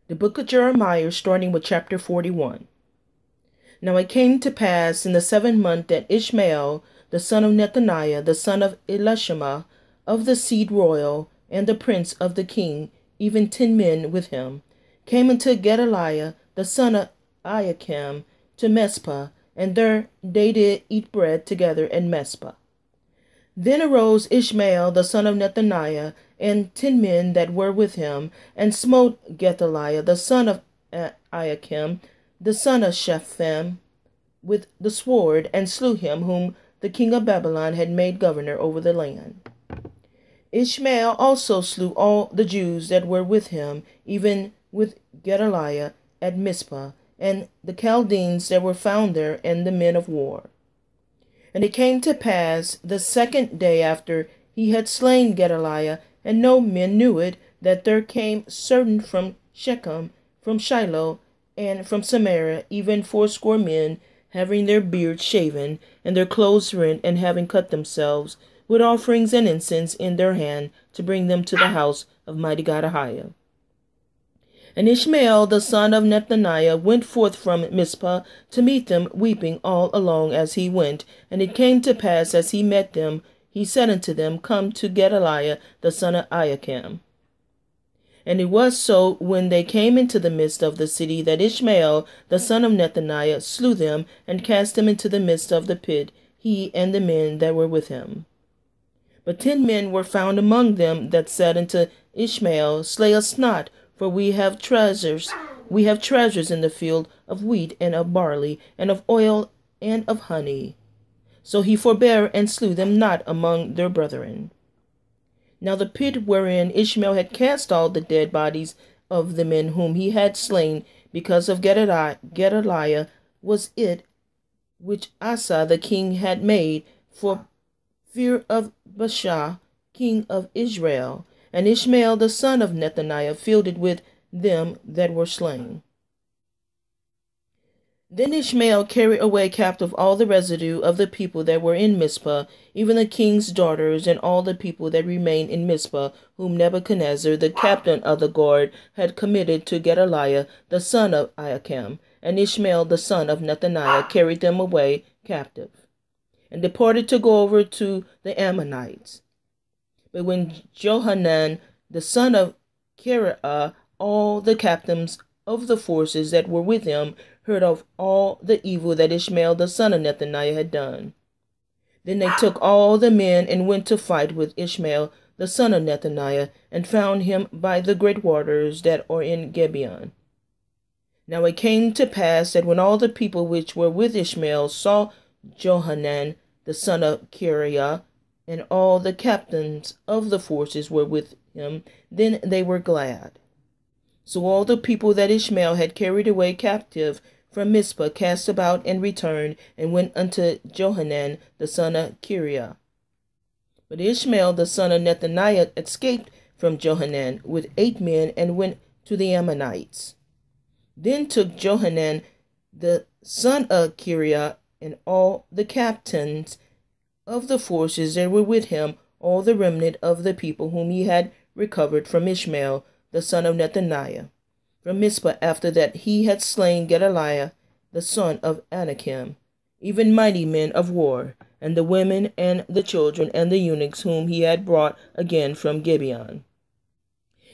The book of Jeremiah, starting with chapter 41. Now it came to pass in the 7th month that Ishmael, the son of Nethaniah, the son of Elishama, of the seed royal, and the prince of the king, even 10 men with him, came unto Gedaliah, the son of AHAYAH, to Mizpah, and there they did eat bread together in Mizpah. Then arose Ishmael, the son of Nethaniah, and 10 men that were with him, and smote Gedaliah, the son of AHAYAH, the son of Shaphan, with the sword, and slew him, whom the king of Babylon had made governor over the land. Ishmael also slew all the Jews that were with him, even with Gedaliah at Mizpah, and the Chaldeans that were found there, and the men of war. And it came to pass the 2nd day after he had slain Gedaliah, and no men knew it, that there came certain from Shechem, from Shiloh, and from Samaria, even 80 men, having their beards shaven, and their clothes rent, and having cut themselves, with offerings and incense in their hand, to bring them to the house of mighty God AHAYAH. And Ishmael, the son of Nethaniah, went forth from Mizpah to meet them, weeping all along as he went. And it came to pass, as he met them, he said unto them, Come to Gedaliah, the son of AHAYAH. And it was so, when they came into the midst of the city, that Ishmael, the son of Nethaniah, slew them, and cast them into the midst of the pit, he and the men that were with him. But 10 men were found among them that said unto Ishmael, Slay us not, for we have treasures in the field of wheat and of barley, and of oil and of honey. So he forbare and slew them not among their brethren. Now the pit wherein Ishmael had cast all the dead bodies of the men whom he had slain because of Gedaliah was it which Asa the king had made for fear of Baasha, king of Israel. And Ishmael the son of Nethaniah filled it with them that were slain. Then Ishmael carried away captive all the residue of the people that were in Mizpah, even the king's daughters, and all the people that remained in Mizpah, whom Nebuchadnezzar, the captain of the guard, had committed to Gedaliah, the son of AHAYAH. And Ishmael the son of Nethaniah carried them away captive, and departed to go over to the Ammonites. But when Johanan, the son of Kareah, all the captains of the forces that were with him, heard of all the evil that Ishmael the son of Nethaniah had done, then they took all the men and went to fight with Ishmael the son of Nethaniah, and found him by the great waters that are in Gibeon. Now it came to pass that when all the people which were with Ishmael saw Johanan the son of Kareah, and all the captains of the forces were with him, then they were glad. So all the people that Ishmael had carried away captive from Mizpah cast about and returned, and went unto Johanan the son of Kareah. But Ishmael the son of Nethaniah escaped from Johanan with 8 men, and went to the Ammonites. Then took Johanan the son of Kareah, and all the captains of the forces that were with him, all the remnant of the people whom he had recovered from Ishmael the son of Nethaniah, from Mizpah, after that he had slain Gedaliah the son of Anakim, even mighty men of war, and the women and the children and the eunuchs whom he had brought again from Gibeon.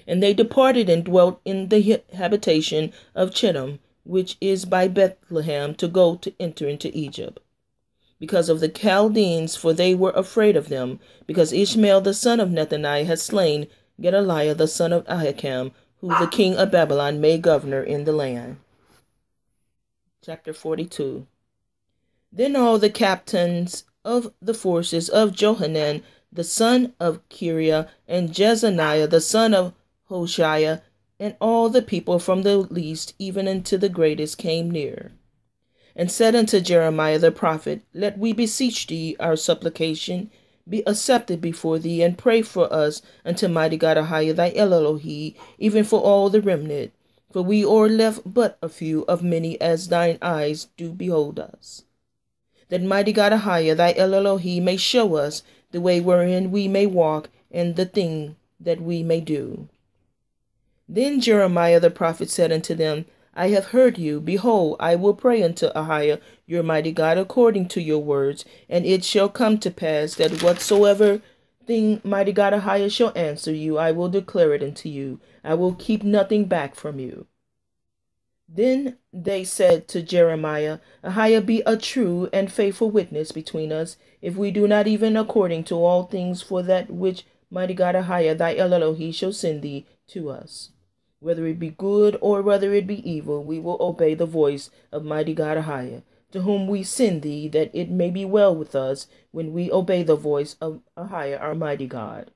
And they departed and dwelt in the habitation of Chittim, which is by Bethlehem, to go to enter into Egypt, because of the Chaldeans, for they were afraid of them, because Ishmael the son of Nethaniah had slain Gedaliah the son of AHAYAH, who the king of Babylon made governor in the land. Chapter 42. Then all the captains of the forces of Johanan the son of Kareah, and Jezaniah the son of Hoshea, and all the people from the least even unto the greatest came near, and said unto Jeremiah the prophet, Let we beseech thee, our supplication be accepted before thee, and pray for us unto mighty God AHAYAH thy Elohim, even for all the remnant, for we are left but a few of many, as thine eyes do behold us. That mighty God AHAYAH thy Elohim may show us the way wherein we may walk, and the thing that we may do. Then Jeremiah the prophet said unto them, I have heard you. Behold, I will pray unto AHAYAH your mighty God according to your words, and it shall come to pass that whatsoever thing mighty God AHAYAH shall answer you, I will declare it unto you. I will keep nothing back from you. Then they said to Jeremiah, AHAYAH be a true and faithful witness between us, if we do not even according to all things for that which mighty God AHAYAH thy Elohim shall send thee to us. Whether it be good or whether it be evil, we will obey the voice of mighty God AHAYAH, to whom we send thee, that it may be well with us when we obey the voice of AHAYAH our mighty God.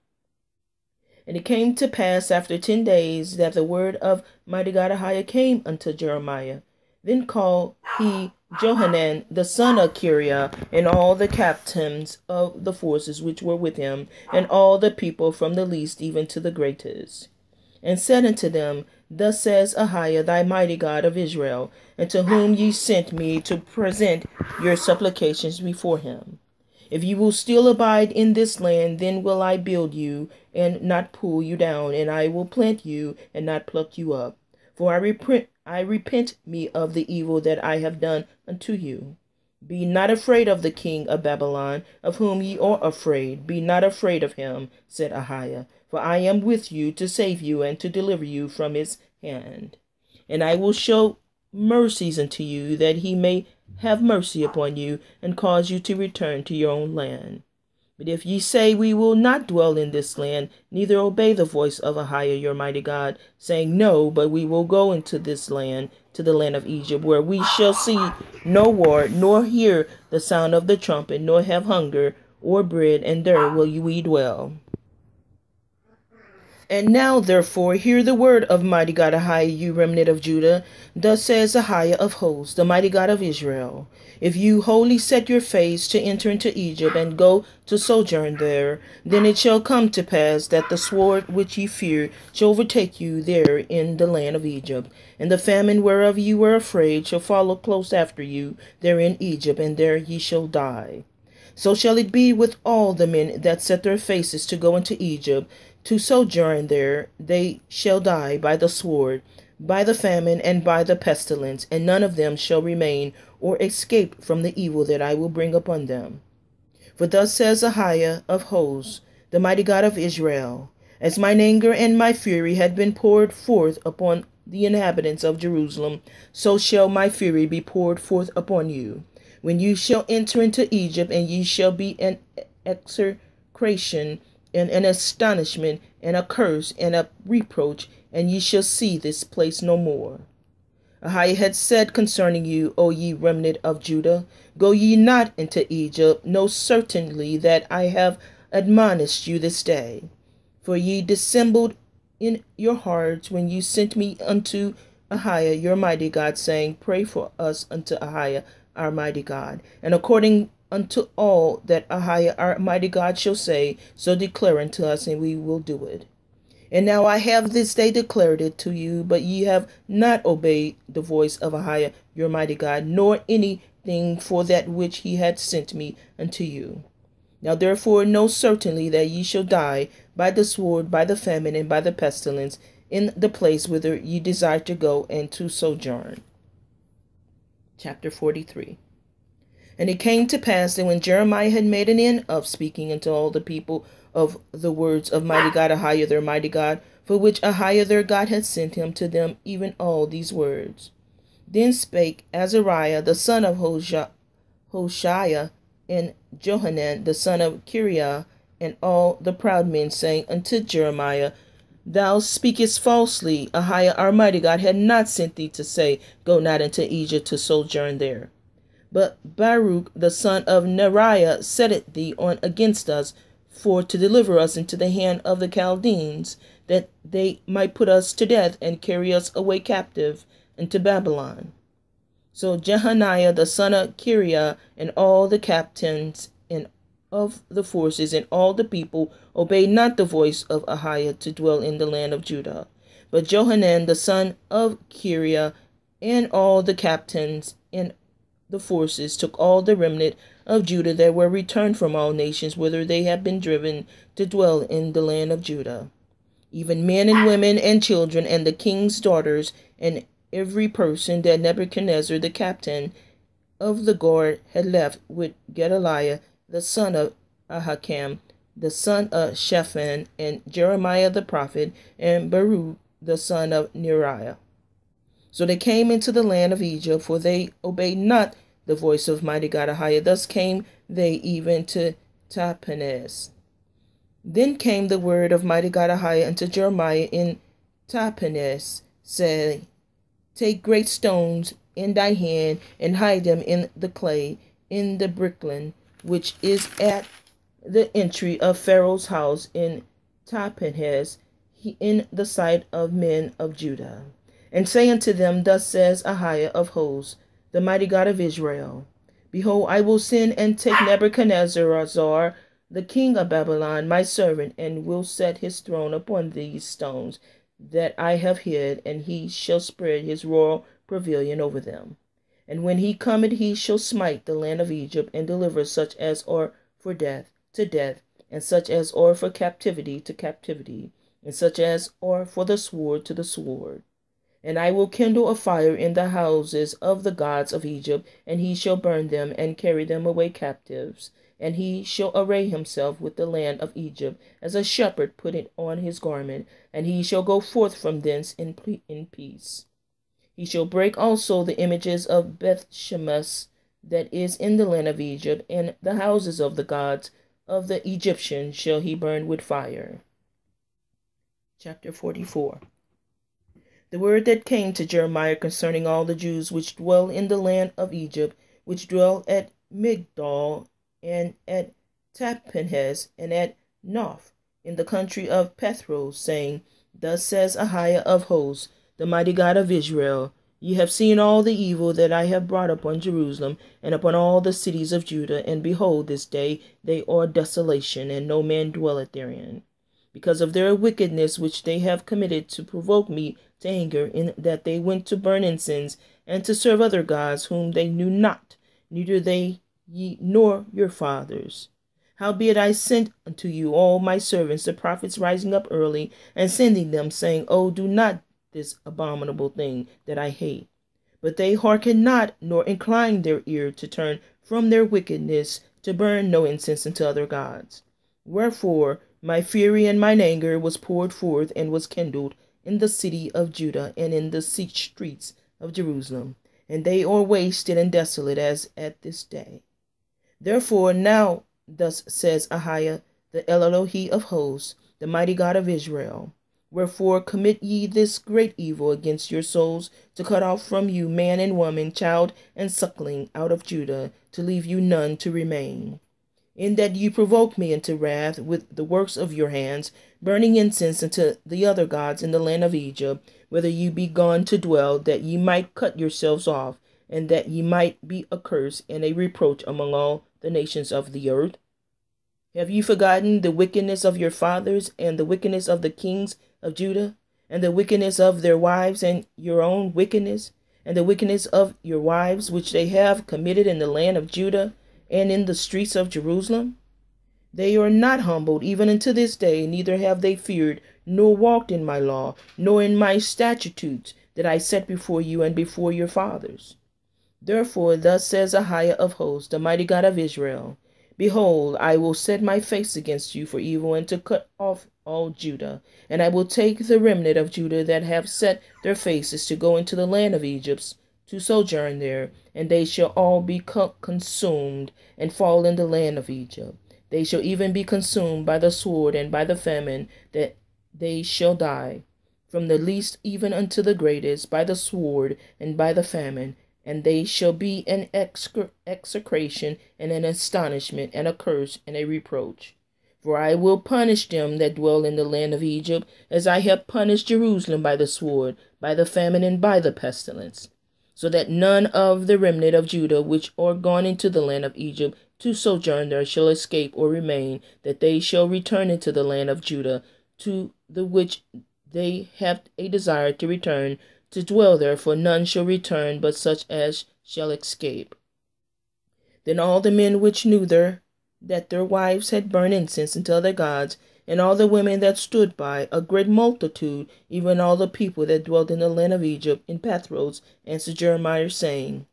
And it came to pass after 10 days that the word of mighty God AHAYAH came unto Jeremiah. Then called he Johanan the son of Kareah, and all the captains of the forces which were with him, and all the people from the least even to the greatest, and said unto them, Thus says AHAYAH thy mighty God of Israel, and to whom ye sent me to present your supplications before him. If you will still abide in this land, then will I build you and not pull you down, and I will plant you and not pluck you up. For I repent me of the evil that I have done unto you. Be not afraid of the king of Babylon, of whom ye are afraid. Be not afraid of him, said AHAYAH, for I am with you to save you and to deliver you from his hand. And I will show mercies unto you, that he may have mercy upon you, and cause you to return to your own land. But if ye say, We will not dwell in this land, neither obey the voice of AHAYAH your mighty God, saying, No, but we will go into this land, to the land of Egypt, where we shall see no war, nor hear the sound of the trumpet, nor have hunger or bread, and there will we dwell. And now, therefore, hear the word of mighty God AHAYAH, you remnant of Judah. Thus says AHAYAH of hosts, the mighty God of Israel, if you wholly set your face to enter into Egypt, and go to sojourn there, then it shall come to pass that the sword which ye fear shall overtake you there in the land of Egypt, and the famine whereof ye were afraid shall follow close after you there in Egypt, and there ye shall die. So shall it be with all the men that set their faces to go into Egypt, to sojourn there. They shall die by the sword, by the famine, and by the pestilence, and none of them shall remain or escape from the evil that I will bring upon them. For thus says AHAYAH of hosts, the mighty God of Israel, as mine anger and my fury had been poured forth upon the inhabitants of Jerusalem, so shall my fury be poured forth upon you. When you shall enter into Egypt, and ye shall be an execration, and an astonishment, and a curse, and a reproach, and ye shall see this place no more. AHAYAH had said concerning you, O ye remnant of Judah, Go ye not into Egypt, know certainly that I have admonished you this day. For ye dissembled in your hearts when you sent me unto AHAYAH your mighty God, saying, Pray for us unto AHAYAH our mighty God. And according unto all that AHAYAH our mighty God shall say, so declare unto us, and we will do it. And now I have this day declared it to you, but ye have not obeyed the voice of AHAYAH your mighty God, nor anything for that which he had sent me unto you. Now therefore know certainly that ye shall die by the sword, by the famine, and by the pestilence, in the place whither ye desire to go and to sojourn. Chapter 43. And it came to pass that when Jeremiah had made an end of speaking unto all the people of the words of mighty God AHAYAH their mighty God, for which AHAYAH their God had sent him to them, even all these words. Then spake Azariah the son of Hoshaiah, and Johanan the son of Kareah, and all the proud men, saying unto Jeremiah, Thou speakest falsely. AHAYAH our mighty God had not sent thee to say, Go not into Egypt to sojourn there. But Baruch the son of Neriah setteth thee on against us, for to deliver us into the hand of the Chaldeans, that they might put us to death and carry us away captive into Babylon. So Jehaniah the son of Kareah, and all the captains of the forces, and all the people obeyed not the voice of AHAYAH to dwell in the land of Judah. But Johanan the son of Kareah, and all the captains and the forces, took all the remnant of Judah that were returned from all nations whither they had been driven, to dwell in the land of Judah. even men and women and children, and the king's daughters, and every person that Nebuchadnezzar the captain of the guard had left with Gedaliah the son of Ahikam, the son of Shaphan, and Jeremiah the prophet, and Baruch the son of Neriah. So they came into the land of Egypt, for they obeyed not the voice of mighty God AHAYAH. Thus came they even to Tahpanhes. Then came the word of mighty God AHAYAH unto Jeremiah in Tahpanhes, saying, Take great stones in thy hand, and hide them in the clay, in the brickland, which is at the entry of Pharaoh's house in Tahpanhes, in the sight of men of Judah. And say unto them, Thus says AHAYAH of hosts, the mighty God of Israel, Behold, I will send and take Nebuchadnezzar, the king of Babylon, my servant, and will set his throne upon these stones that I have hid, and he shall spread his royal pavilion over them. And when he cometh, he shall smite the land of Egypt, and deliver such as are for death to death, and such as are for captivity to captivity, and such as are for the sword to the sword. And I will kindle a fire in the houses of the gods of Egypt, and he shall burn them, and carry them away captives. And he shall array himself with the land of Egypt, as a shepherd putteth on his garment, and he shall go forth from thence in peace. He shall break also the images of Beth-shemesh that is in the land of Egypt, and the houses of the gods of the Egyptians shall he burn with fire. Chapter 44. The word that came to Jeremiah concerning all the Jews which dwell in the land of Egypt, which dwell at Migdol, and at Tahpanhes, and at Noph, in the country of Pathros, saying, Thus says AHAYAH of hosts, the mighty God of Israel, Ye have seen all the evil that I have brought upon Jerusalem, and upon all the cities of Judah, and behold, this day they are desolation, and no man dwelleth therein, because of their wickedness which they have committed to provoke me to anger, in that they went to burn incense, and to serve other gods whom they knew not, neither they ye nor your fathers. Howbeit I sent unto you all my servants, the prophets, rising up early, and sending them, saying, Oh, do not this abominable thing that I hate. But they hearkened not, nor inclined their ear to turn from their wickedness, to burn no incense unto other gods. Wherefore my fury and mine anger was poured forth, and was kindled in the city of Judah, and in the streets of Jerusalem, and they are wasted and desolate as at this day. Therefore now thus says AHAYAH, the Elohim of hosts, the mighty God of Israel, Wherefore commit ye this great evil against your souls, to cut off from you man and woman, child and suckling, out of Judah, to leave you none to remain. In that you provoke me into wrath with the works of your hands, burning incense unto the other gods in the land of Egypt, whither ye be gone to dwell, that ye might cut yourselves off, and that ye might be a curse and a reproach among all the nations of the earth? Have you forgotten the wickedness of your fathers, and the wickedness of the kings of Judah, and the wickedness of their wives, and your own wickedness, and the wickedness of your wives, which they have committed in the land of Judah, and in the streets of Jerusalem? They are not humbled even unto this day, neither have they feared, nor walked in my law, nor in my statutes that I set before you and before your fathers. Therefore thus says AHAYAH of hosts, the mighty God of Israel, Behold, I will set my face against you for evil, and to cut off all Judah. And I will take the remnant of Judah that have set their faces to go into the land of Egypt, to sojourn there, and they shall all be consumed, and fall in the land of Egypt. They shall even be consumed by the sword and by the famine, that they shall die, from the least even unto the greatest, by the sword and by the famine. And they shall be an execration and an astonishment and a curse and a reproach. For I will punish them that dwell in the land of Egypt, as I have punished Jerusalem by the sword, by the famine, and by the pestilence. So that none of the remnant of Judah which are gone into the land of Egypt to sojourn there shall escape or remain, that they shall return into the land of Judah, to the which they have a desire to return, to dwell there, for none shall return but such as shall escape. Then all the men which knew that their wives had burned incense unto other gods, and all the women that stood by, a great multitude, even all the people that dwelt in the land of Egypt, in Pathros, answered Jeremiah, saying,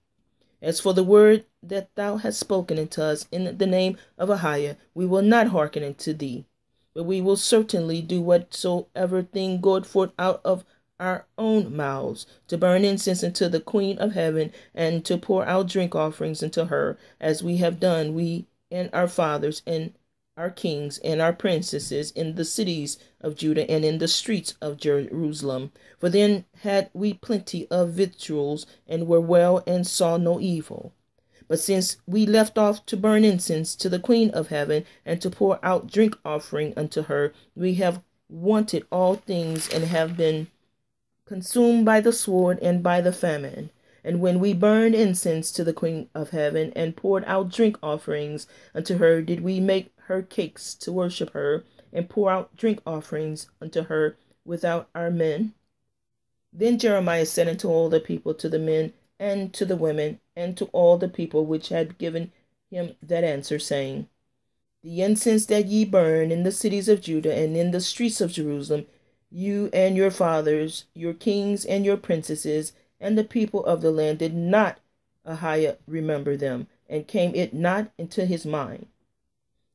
As for the word that thou hast spoken unto us in the name of AHAYAH, we will not hearken unto thee, but we will certainly do whatsoever thing goeth forth out of our own mouths, to burn incense unto the Queen of heaven, and to pour out drink offerings unto her, as we have done, we and our fathers, and our kings, and our princesses, in the cities of Judah, and in the streets of Jerusalem. For then had we plenty of victuals, and were well, and saw no evil. But since we left off to burn incense to the Queen of heaven, and to pour out drink offering unto her, we have wanted all things, and have been consumed by the sword and by the famine. And when we burned incense to the Queen of heaven, and poured out drink offerings unto her, did we make her cakes to worship her, and pour out drink offerings unto her without our men? Then Jeremiah said unto all the people, to the men, and to the women, and to all the people which had given him that answer, saying, The incense that ye burn in the cities of Judah, and in the streets of Jerusalem, you and your fathers, your kings and your princesses, and the people of the land, did not AHAYAH remember them, and came it not into his mind,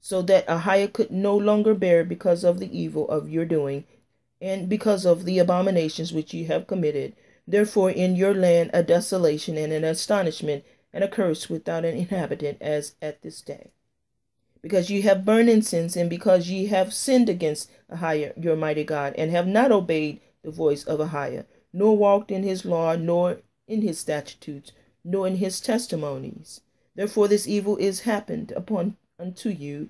so that AHAYAH could no longer bear because of the evil of your doing, and because of the abominations which ye have committed. Therefore in your land a desolation and an astonishment and a curse without an inhabitant, as at this day. Because ye have burned incense, and because ye have sinned against AHAYAH your mighty God, and have not obeyed the voice of AHAYAH, nor walked in his law, nor in his statutes, nor in his testimonies. Therefore this evil is happened unto you,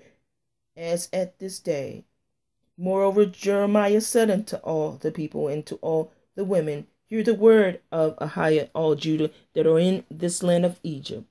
as at this day. Moreover Jeremiah said unto all the people, and to all the women, Hear the word of AHAYAH, all Judah that are in this land of Egypt.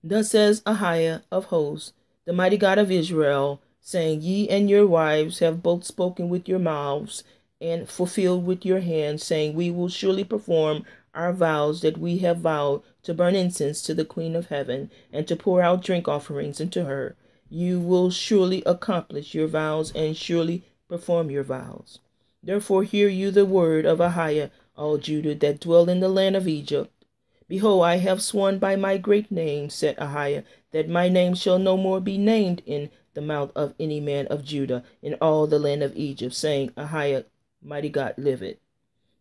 Thus says AHAYAH of hosts, the mighty God of Israel, saying, Ye and your wives have both spoken with your mouths, and fulfilled with your hands, saying, We will surely perform our vows that we have vowed, to burn incense to the Queen of heaven, and to pour out drink offerings unto her. You will surely accomplish your vows, and surely perform your vows. Therefore hear you the word of AHAYAH, all Judah that dwell in the land of Egypt. Behold, I have sworn by my great name, said AHAYAH, that my name shall no more be named in the mouth of any man of Judah in all the land of Egypt, saying, AHAYAH, mighty God, liveth.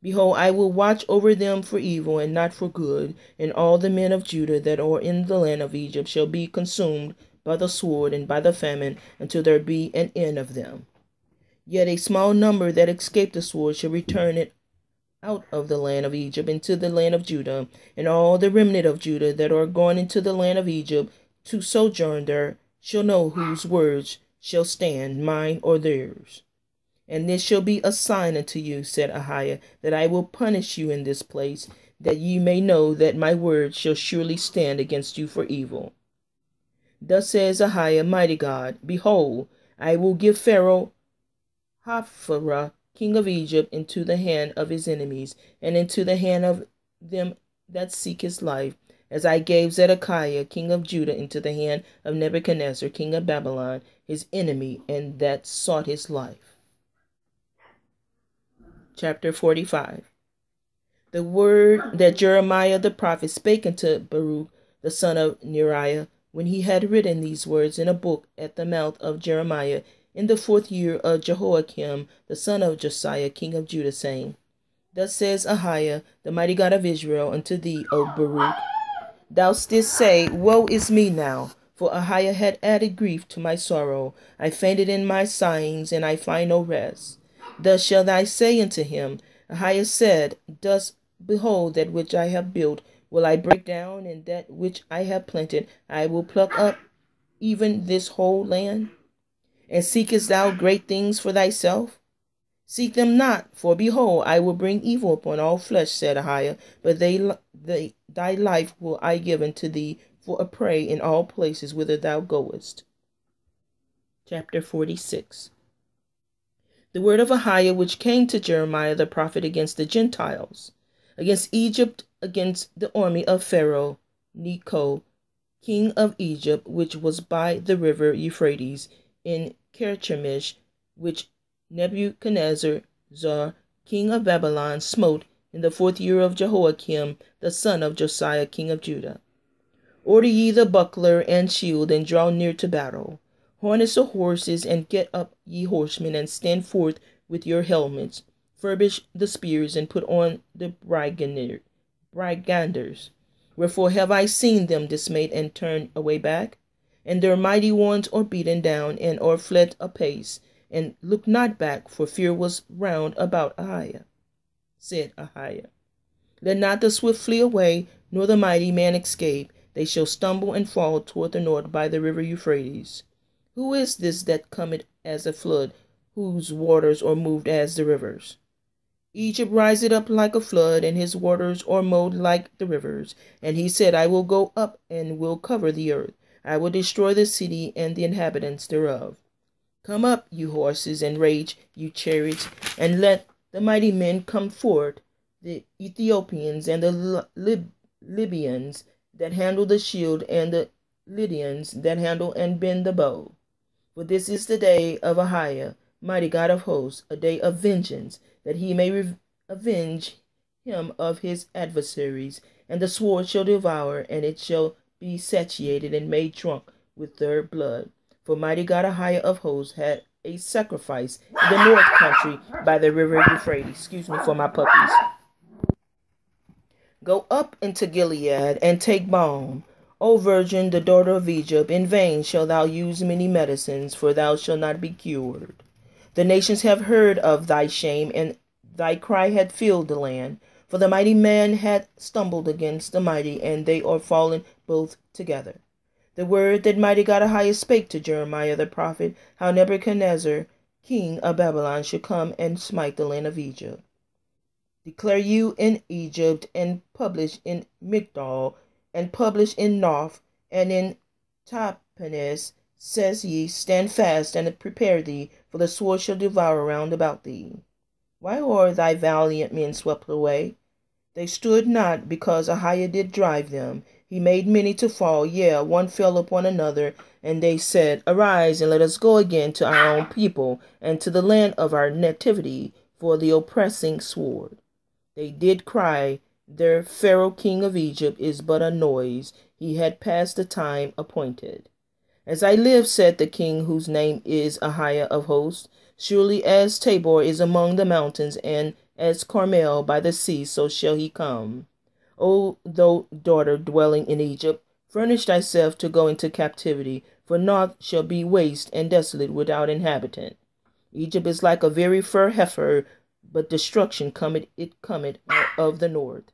Behold, I will watch over them for evil and not for good, and all the men of Judah that are in the land of Egypt shall be consumed by the sword and by the famine, until there be an end of them. Yet a small number that escape the sword shall return it out of the land of Egypt into the land of Judah, and all the remnant of Judah that are gone into the land of Egypt to sojourn there shall know whose words shall stand, mine or theirs. And this shall be a sign unto you, said AHAYAH, that I will punish you in this place, that ye may know that my word shall surely stand against you for evil. Thus says AHAYAH, mighty God, Behold, I will give Pharaoh Hophra, king of Egypt, into the hand of his enemies, and into the hand of them that seek his life, as I gave Zedekiah, king of Judah, into the hand of Nebuchadnezzar, king of Babylon, his enemy, and that sought his life. Chapter 45. The word that Jeremiah the prophet spake unto Baruch, the son of Neriah, when he had written these words in a book at the mouth of Jeremiah, in the 4th year of Jehoiakim, the son of Josiah, king of Judah, saying, Thus says AHAYAH, the mighty God of Israel, unto thee, O Baruch, Thou didst say, Woe is me now, for AHAYAH had added grief to my sorrow. I fainted in my sighings, and I find no rest. Thus shalt thou say unto him, AHAYAH said, Behold, that which I have built will I break down, and that which I have planted I will pluck up, even this whole land? And seekest thou great things for thyself? Seek them not, for behold, I will bring evil upon all flesh, said AHAYAH, but thy life will I give unto thee for a prey in all places whither thou goest. Chapter 46. The word of AHAYAH which came to Jeremiah the prophet against the Gentiles, against Egypt, against the army of Pharaoh Necho, king of Egypt, which was by the river Euphrates, in Carchemish, which Nebuchadnezzar, king of Babylon, smote in the 4th year of Jehoiakim, the son of Josiah, king of Judah. Order ye the buckler and shield, and draw near to battle. Harness the horses, and get up, ye horsemen, and stand forth with your helmets. Furbish the spears, and put on the briganders. Wherefore have I seen them dismayed and turned away back? And their mighty ones are beaten down, and are fled apace, and look not back, for fear was round about AHAYAH. Said AHAYAH, let not the swift flee away, nor the mighty man escape. They shall stumble and fall toward the north by the river Euphrates. Who is this that cometh as a flood, whose waters are moved as the rivers? Egypt riseth up like a flood, and his waters are moved like the rivers. And he said, I will go up and will cover the earth. I will destroy the city and the inhabitants thereof. Come up, you horses, and rage, you chariots, and let the mighty men come forth, the Ethiopians and the Libyans that handle the shield, and the Lydians that handle and bend the bow. For this is the day of AHAYAH, mighty God of hosts, a day of vengeance, that he may avenge him of his adversaries. And the sword shall devour, and it shall be satiated and made drunk with their blood. For mighty God AHAYAH of hosts had a sacrifice in the north country by the river Euphrates. Excuse me for my puppies. Go up into Gilead, and take balm. O virgin, the daughter of Egypt, in vain shalt thou use many medicines, for thou shalt not be cured. The nations have heard of thy shame, and thy cry hath filled the land. For the mighty man hath stumbled against the mighty, and they are fallen both together. The word that mighty God AHAYAH spake to Jeremiah the prophet, how Nebuchadnezzar, king of Babylon, should come and smite the land of Egypt. Declare you in Egypt, and publish in Migdol, and publish in Noph, and in Tahpanhes, says ye, stand fast, and prepare thee, for the sword shall devour round about thee. Why are thy valiant men swept away? They stood not, because AHAYAH did drive them. He made many to fall, yea, one fell upon another, and they said, arise, and let us go again to our own people, and to the land of our nativity, for the oppressing sword. They did cry, their Pharaoh king of Egypt is but a noise. He had passed the time appointed. As I live, said the king, whose name is AHAYAH of hosts, surely as Tabor is among the mountains, and as Carmel by the sea, so shall he come. O thou daughter dwelling in Egypt, furnish thyself to go into captivity, for naught shall be waste and desolate without inhabitant. Egypt is like a very fair heifer, but destruction cometh out of the north.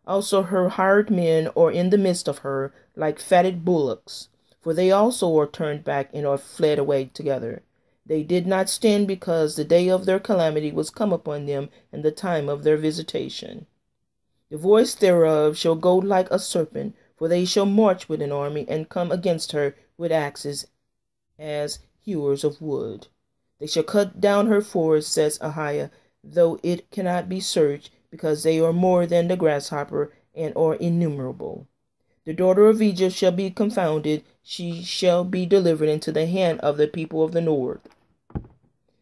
Also her hired men are in the midst of her, like fatted bullocks, for they also are turned back and are fled away together. They did not stand, because the day of their calamity was come upon them, and the time of their visitation. The voice thereof shall go like a serpent, for they shall march with an army, and come against her with axes as hewers of wood. They shall cut down her forest, says AHAYAH, though it cannot be searched, because they are more than the grasshopper, and are innumerable. The daughter of Egypt shall be confounded, she shall be delivered into the hand of the people of the north.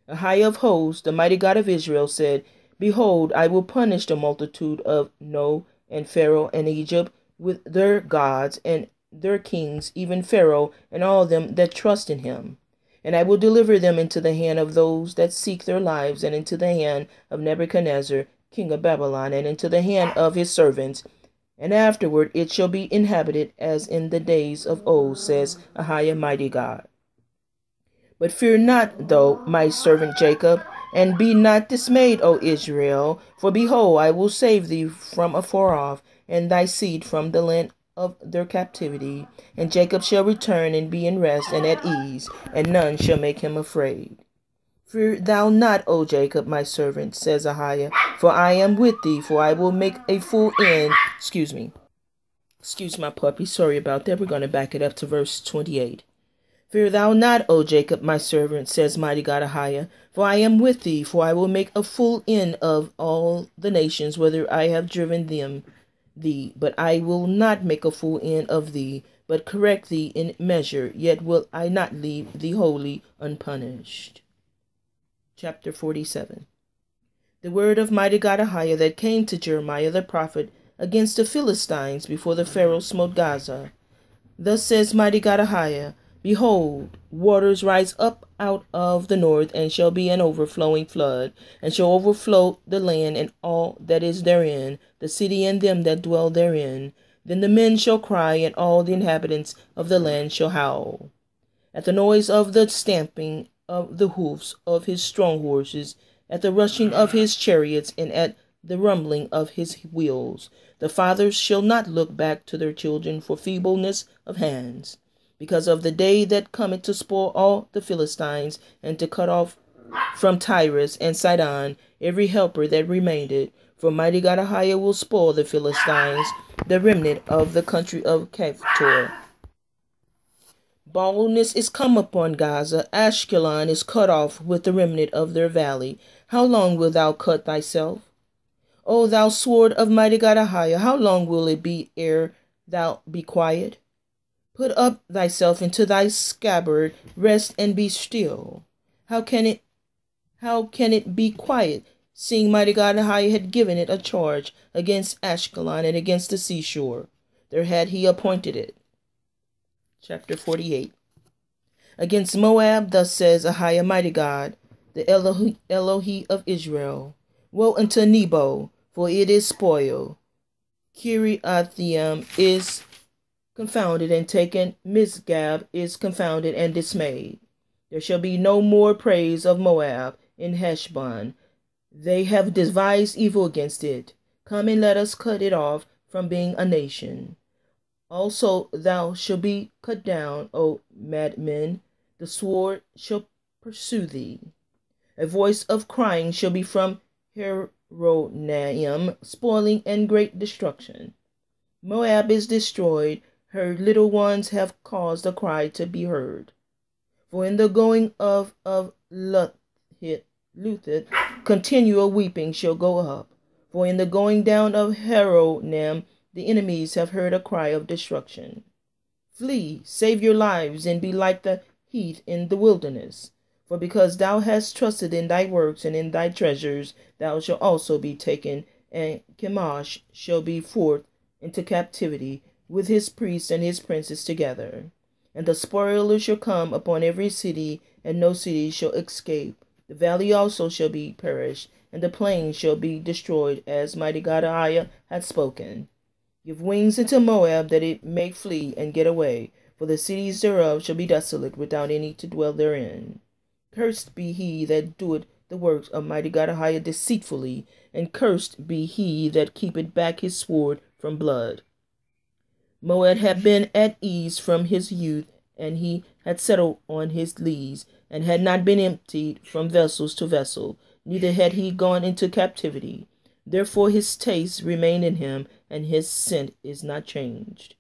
AHAYAH of hosts, the mighty God of Israel, said, behold, I will punish the multitude of No, and Pharaoh, and Egypt, with their gods, and their kings, even Pharaoh, and all them that trust in him. And I will deliver them into the hand of those that seek their lives, and into the hand of Nebuchadnezzar, king of Babylon, and into the hand of his servants. And afterward it shall be inhabited as in the days of old, says AHAYAH, mighty God. But fear not, thou, my servant Jacob, and be not dismayed, O Israel. For behold, I will save thee from afar off, and thy seed from the land of their captivity. And Jacob shall return and be in rest and at ease, and none shall make him afraid. Fear thou not, O Jacob, my servant, says AHAYAH, for I am with thee, for I will make a full end. Excuse my puppy, sorry about that. We're going to back it up to verse 28. Fear thou not, O Jacob, my servant, says mighty God AHAYAH, for I am with thee, for I will make a full end of all the nations, whither I have driven thee. But I will not make a full end of thee, but correct thee in measure, yet will I not leave thee wholly unpunished. Chapter 47. The word of mighty God AHAYAH that came to Jeremiah the prophet against the Philistines before the Pharaoh smote Gaza. Thus says mighty God AHAYAH, Behold, waters rise up out of the north, and shall be an overflowing flood, and shall overflow the land and all that is therein, the city and them that dwell therein. Then the men shall cry, and all the inhabitants of the land shall howl. At the noise of the stamping of the hoofs of his strong horses, at the rushing of his chariots, and at the rumbling of his wheels, the fathers shall not look back to their children for feebleness of hands, because of the day that cometh to spoil all the Philistines, and to cut off from Tyrus and Sidon every helper that remained. For mighty God AHAYAH will spoil the Philistines, the remnant of the country of Caphtor. Baldness is come upon Gaza. Ashkelon is cut off with the remnant of their valley. How long wilt thou cut thyself? O thou sword of mighty God AHAYAH, how long will it be ere thou be quiet? Put up thyself into thy scabbard, rest and be still. How can it be quiet, seeing mighty God AHAYAH had given it a charge against Ashkelon and against the seashore? There had he appointed it. Chapter 48. Against Moab, thus says AHAYAH mighty God, the Elohi of Israel. Woe unto Nebo, for it is spoiled. Kiriathaim is confounded and taken. Misgab is confounded and dismayed. There shall be no more praise of Moab in Heshbon. They have devised evil against it. Come and let us cut it off from being a nation. Also thou shalt be cut down, O madmen. The sword shall pursue thee. A voice of crying shall be from Horonaim, spoiling and great destruction. Moab is destroyed. Her little ones have caused a cry to be heard. For in the going of Luthith, continual weeping shall go up. For in the going down of Horonaim, the enemies have heard a cry of destruction. Flee, save your lives, and be like the heath in the wilderness. For because thou hast trusted in thy works and in thy treasures, thou shalt also be taken, and Chemosh shall be forth into captivity, with his priests and his princes together. And the spoiler shall come upon every city, and no city shall escape. The valley also shall be perished, and the plain shall be destroyed, as mighty God AHAYAH hath spoken. Give wings unto Moab, that it may flee and get away, for the cities thereof shall be desolate, without any to dwell therein. Cursed be he that doeth the works of mighty God AHAYAH deceitfully, and cursed be he that keepeth back his sword from blood. Moab had been at ease from his youth, and he had settled on his lees, and had not been emptied from vessels to vessel, neither had he gone into captivity. Therefore his taste remained in him, and his scent is not changed.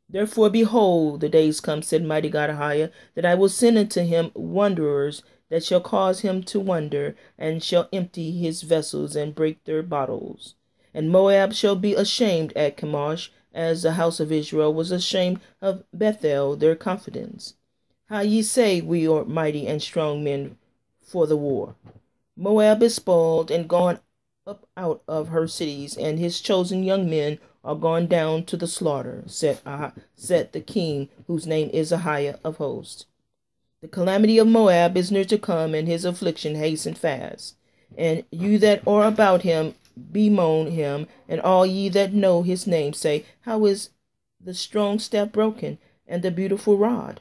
Therefore, behold, the days come, said mighty God AHAYAH, that I will send unto him wanderers, that shall cause him to wander, and shall empty his vessels, and break their bottles. And Moab shall be ashamed at Chemosh, as the house of Israel was ashamed of Bethel, their confidence. How ye say, we are mighty and strong men for the war. Moab is spoiled and gone up out of her cities, and his chosen young men are gone down to the slaughter, said the king, whose name is AHAYAH of hosts. The calamity of Moab is near to come, and his affliction hasten fast. And you that are about him, bemoan him, and all ye that know his name say, How is the strong staff broken, and the beautiful rod?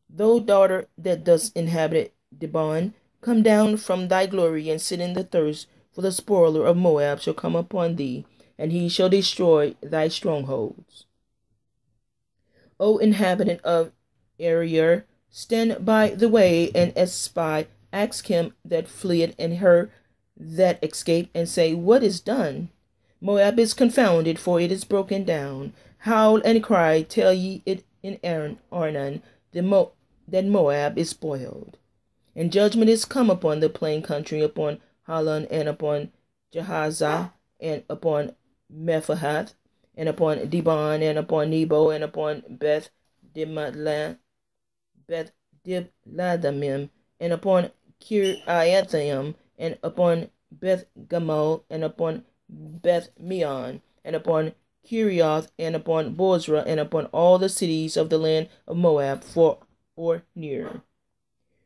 Thou daughter that dost inhabit Dibon, come down from thy glory, and sit in the thirst, for the spoiler of Moab shall come upon thee, and he shall destroy thy strongholds. O inhabitant of Arier, stand by the way and espy, ask him that fleeth and her that escaped, and say, What is done? Moab is confounded, for it is broken down. Howl and cry, tell ye it in Arnon, that Moab is spoiled. And judgment is come upon the plain country, upon Halon, and upon Jahazah, and upon Mephahath, and upon Dibon, and upon Nebo, and upon Beth Dibladamim, and upon Kiriathaim, and upon Beth Gamul, and upon Beth Meon, and upon Kirioth, and upon Bozrah, and upon all the cities of the land of Moab, far or near.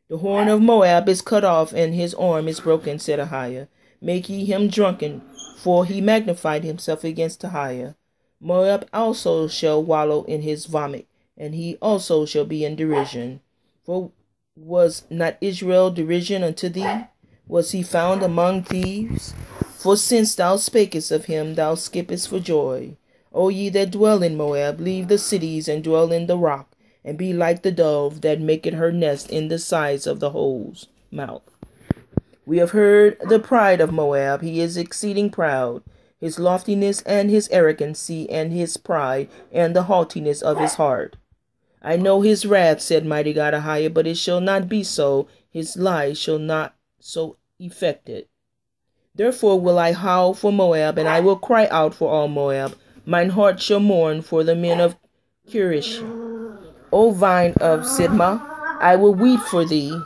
The horn of Moab is cut off, and his arm is broken, said AHAYAH. Make ye him drunken, for he magnified himself against AHAYAH. Moab also shall wallow in his vomit, and he also shall be in derision. For was not Israel derision unto thee? Was he found among thieves? For since thou spakest of him, thou skippest for joy. O ye that dwell in Moab, leave the cities, and dwell in the rock, and be like the dove that maketh her nest in the sides of the hole's mouth. We have heard the pride of Moab. He is exceeding proud. His loftiness and his arrogancy and his pride and the haughtiness of his heart. I know his wrath, said mighty God AHAYAH, but it shall not be so. His lies shall not so effect it. Therefore will I howl for Moab, and I will cry out for all Moab. Mine heart shall mourn for the men of Kirish. O vine of Sidma, I will weep for thee.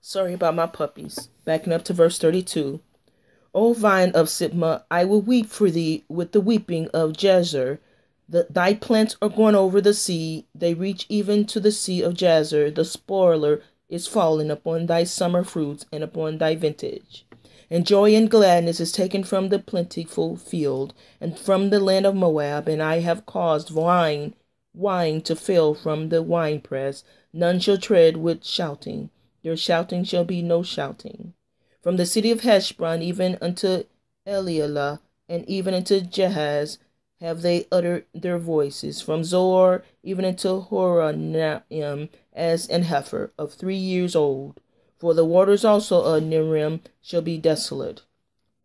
Sorry about my puppies. Backing up to verse 32. O vine of Sidma, I will weep for thee with the weeping of Jazer. Thy plants are gone over the sea. They reach even to the sea of Jazer. The spoiler is fallen upon thy summer fruits and upon thy vintage. And joy and gladness is taken from the plentiful field and from the land of Moab. And I have caused wine to fail from the winepress. None shall tread with shouting. Their shouting shall be no shouting. From the city of Heshbon even unto Elialah, and even unto Jahaz, have they uttered their voices. From Zoar even unto Horonaim, as an heifer of 3 years old. For the waters also of Nerim shall be desolate.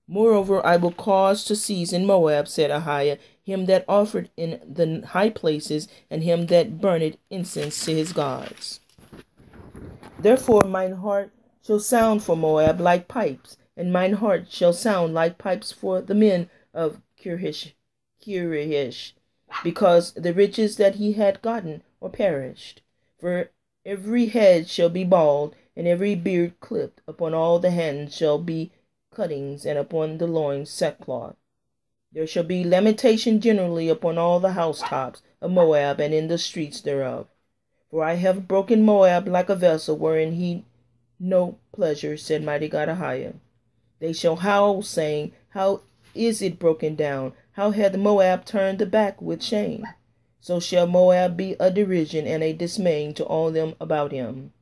Moreover, I will cause to cease in Moab, said AHAYAH, him that offered in the high places, and him that burned incense to his gods. Therefore mine heart shall sound for Moab like pipes, and mine heart shall sound like pipes for the men of Kirish, because the riches that he had gotten are perished. For every head shall be bald, and every beard clipped. Upon all the hands shall be cuttings, and upon the loins sackcloth. There shall be lamentation generally upon all the housetops of Moab, and in the streets thereof. For I have broken Moab like a vessel wherein he no pleasure, said mighty God AHAYAH. They shall howl, saying, how is it broken down? How hath Moab turned back with shame? So shall Moab be a derision and a dismaying to all them about him.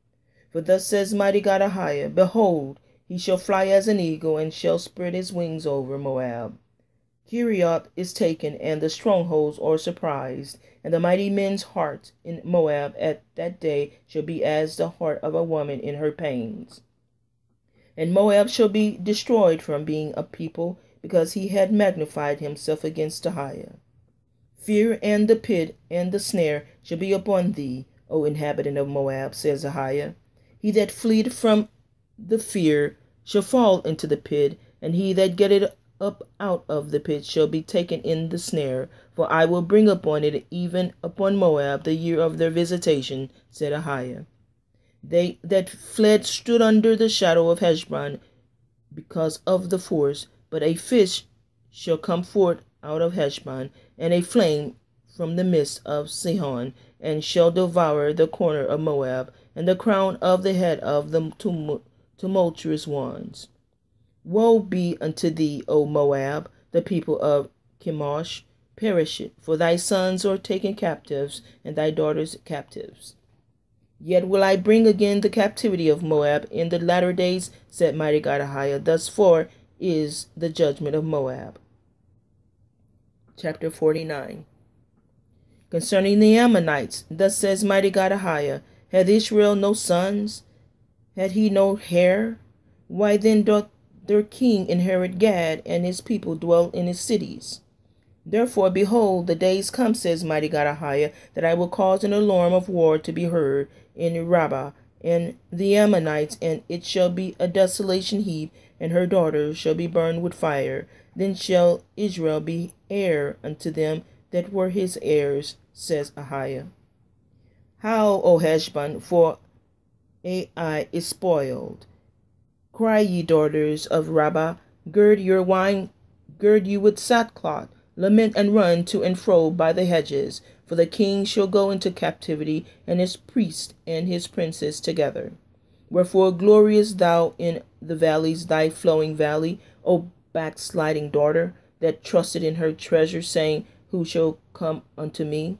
For thus says mighty God AHAYAH, behold, he shall fly as an eagle, and shall spread his wings over Moab. Kirioth is taken, and the strongholds are surprised, and the mighty men's hearts in Moab at that day shall be as the heart of a woman in her pains. And Moab shall be destroyed from being a people, because he had magnified himself against AHAYAH. Fear and the pit and the snare shall be upon thee, O inhabitant of Moab, says AHAYAH. He that fleeth from the fear shall fall into the pit, and he that getteth up out of the pit shall be taken in the snare. For I will bring upon it, even upon Moab, the year of their visitation, said AHAYAH. They that fled stood under the shadow of Heshbon because of the force, but a fish shall come forth out of Heshbon, and a flame from the midst of Sihon, and shall devour the corner of Moab, and the crown of the head of the tumultuous ones. Woe be unto thee, O Moab, the people of Chemosh, perish it, for thy sons are taken captives, and thy daughters captives. Yet will I bring again the captivity of Moab in the latter days, said mighty God AHAYAH. Thus far is the judgment of Moab. Chapter 49. Concerning the Ammonites, thus says mighty God AHAYAH, had Israel no sons? Had he no hair? Why then doth their king inherit Gad, and his people dwell in his cities? Therefore, behold, the days come, says mighty God AHAYAH, that I will cause an alarm of war to be heard in Rabbah, and the Ammonites, and it shall be a desolation heap, and her daughters shall be burned with fire. Then shall Israel be heir unto them that were his heirs, says AHAYAH. How, O Heshbon, for Ai is spoiled. Cry, ye daughters of Rabbah, gird you with sackcloth, lament and run to and fro by the hedges, for the king shall go into captivity, and his priests and his princes together. Wherefore glorious thou in the valleys, thy flowing valley, O backsliding daughter, that trusted in her treasure, saying, Who shall come unto me?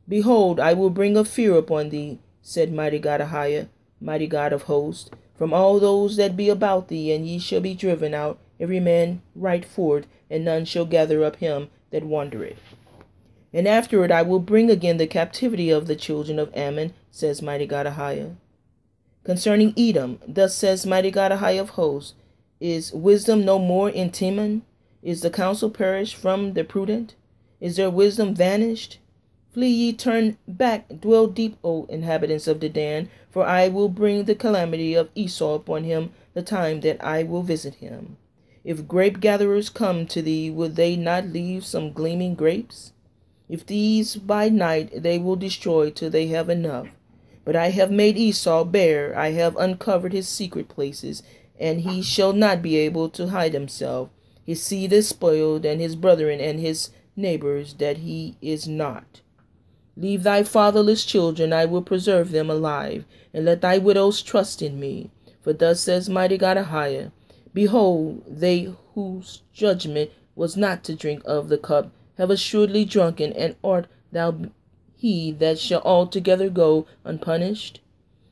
Behold, I will bring a fear upon thee, said mighty God AHAYAH, mighty God of hosts, from all those that be about thee, and ye shall be driven out, every man right forward, and none shall gather up him that wandereth. And afterward I will bring again the captivity of the children of Ammon, says mighty God AHAYAH. Concerning Edom, thus says mighty God AHAYAH of hosts, Is wisdom no more in Teman? Is the counsel perished from the prudent? Is their wisdom vanished? Flee ye, turn back, dwell deep, O inhabitants of Dedan, for I will bring the calamity of Esau upon him, the time that I will visit him. If grape gatherers come to thee, will they not leave some gleaming grapes? If these by night they will destroy till they have enough. But I have made Esau bare, I have uncovered his secret places, and he shall not be able to hide himself. His seed is spoiled, and his brethren and his neighbors, that he is not. Leave thy fatherless children, I will preserve them alive, and let thy widows trust in me. For thus says mighty God AHAYAH, Behold, they whose judgment was not to drink of the cup have assuredly drunken, and art thou he that shall altogether go unpunished?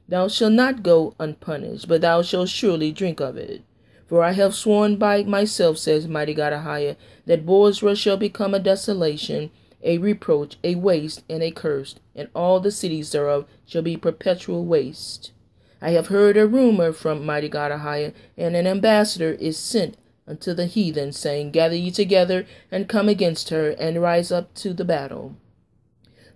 Thou shalt not go unpunished, but thou shalt surely drink of it. For I have sworn by myself, says mighty God AHAYAH, that Bozrah shall become a desolation, a reproach, a waste, and a curse, and all the cities thereof shall be perpetual waste. I have heard a rumor from mighty God AHAYAH, and an ambassador is sent unto the heathen, saying, Gather ye together, and come against her, and rise up to the battle.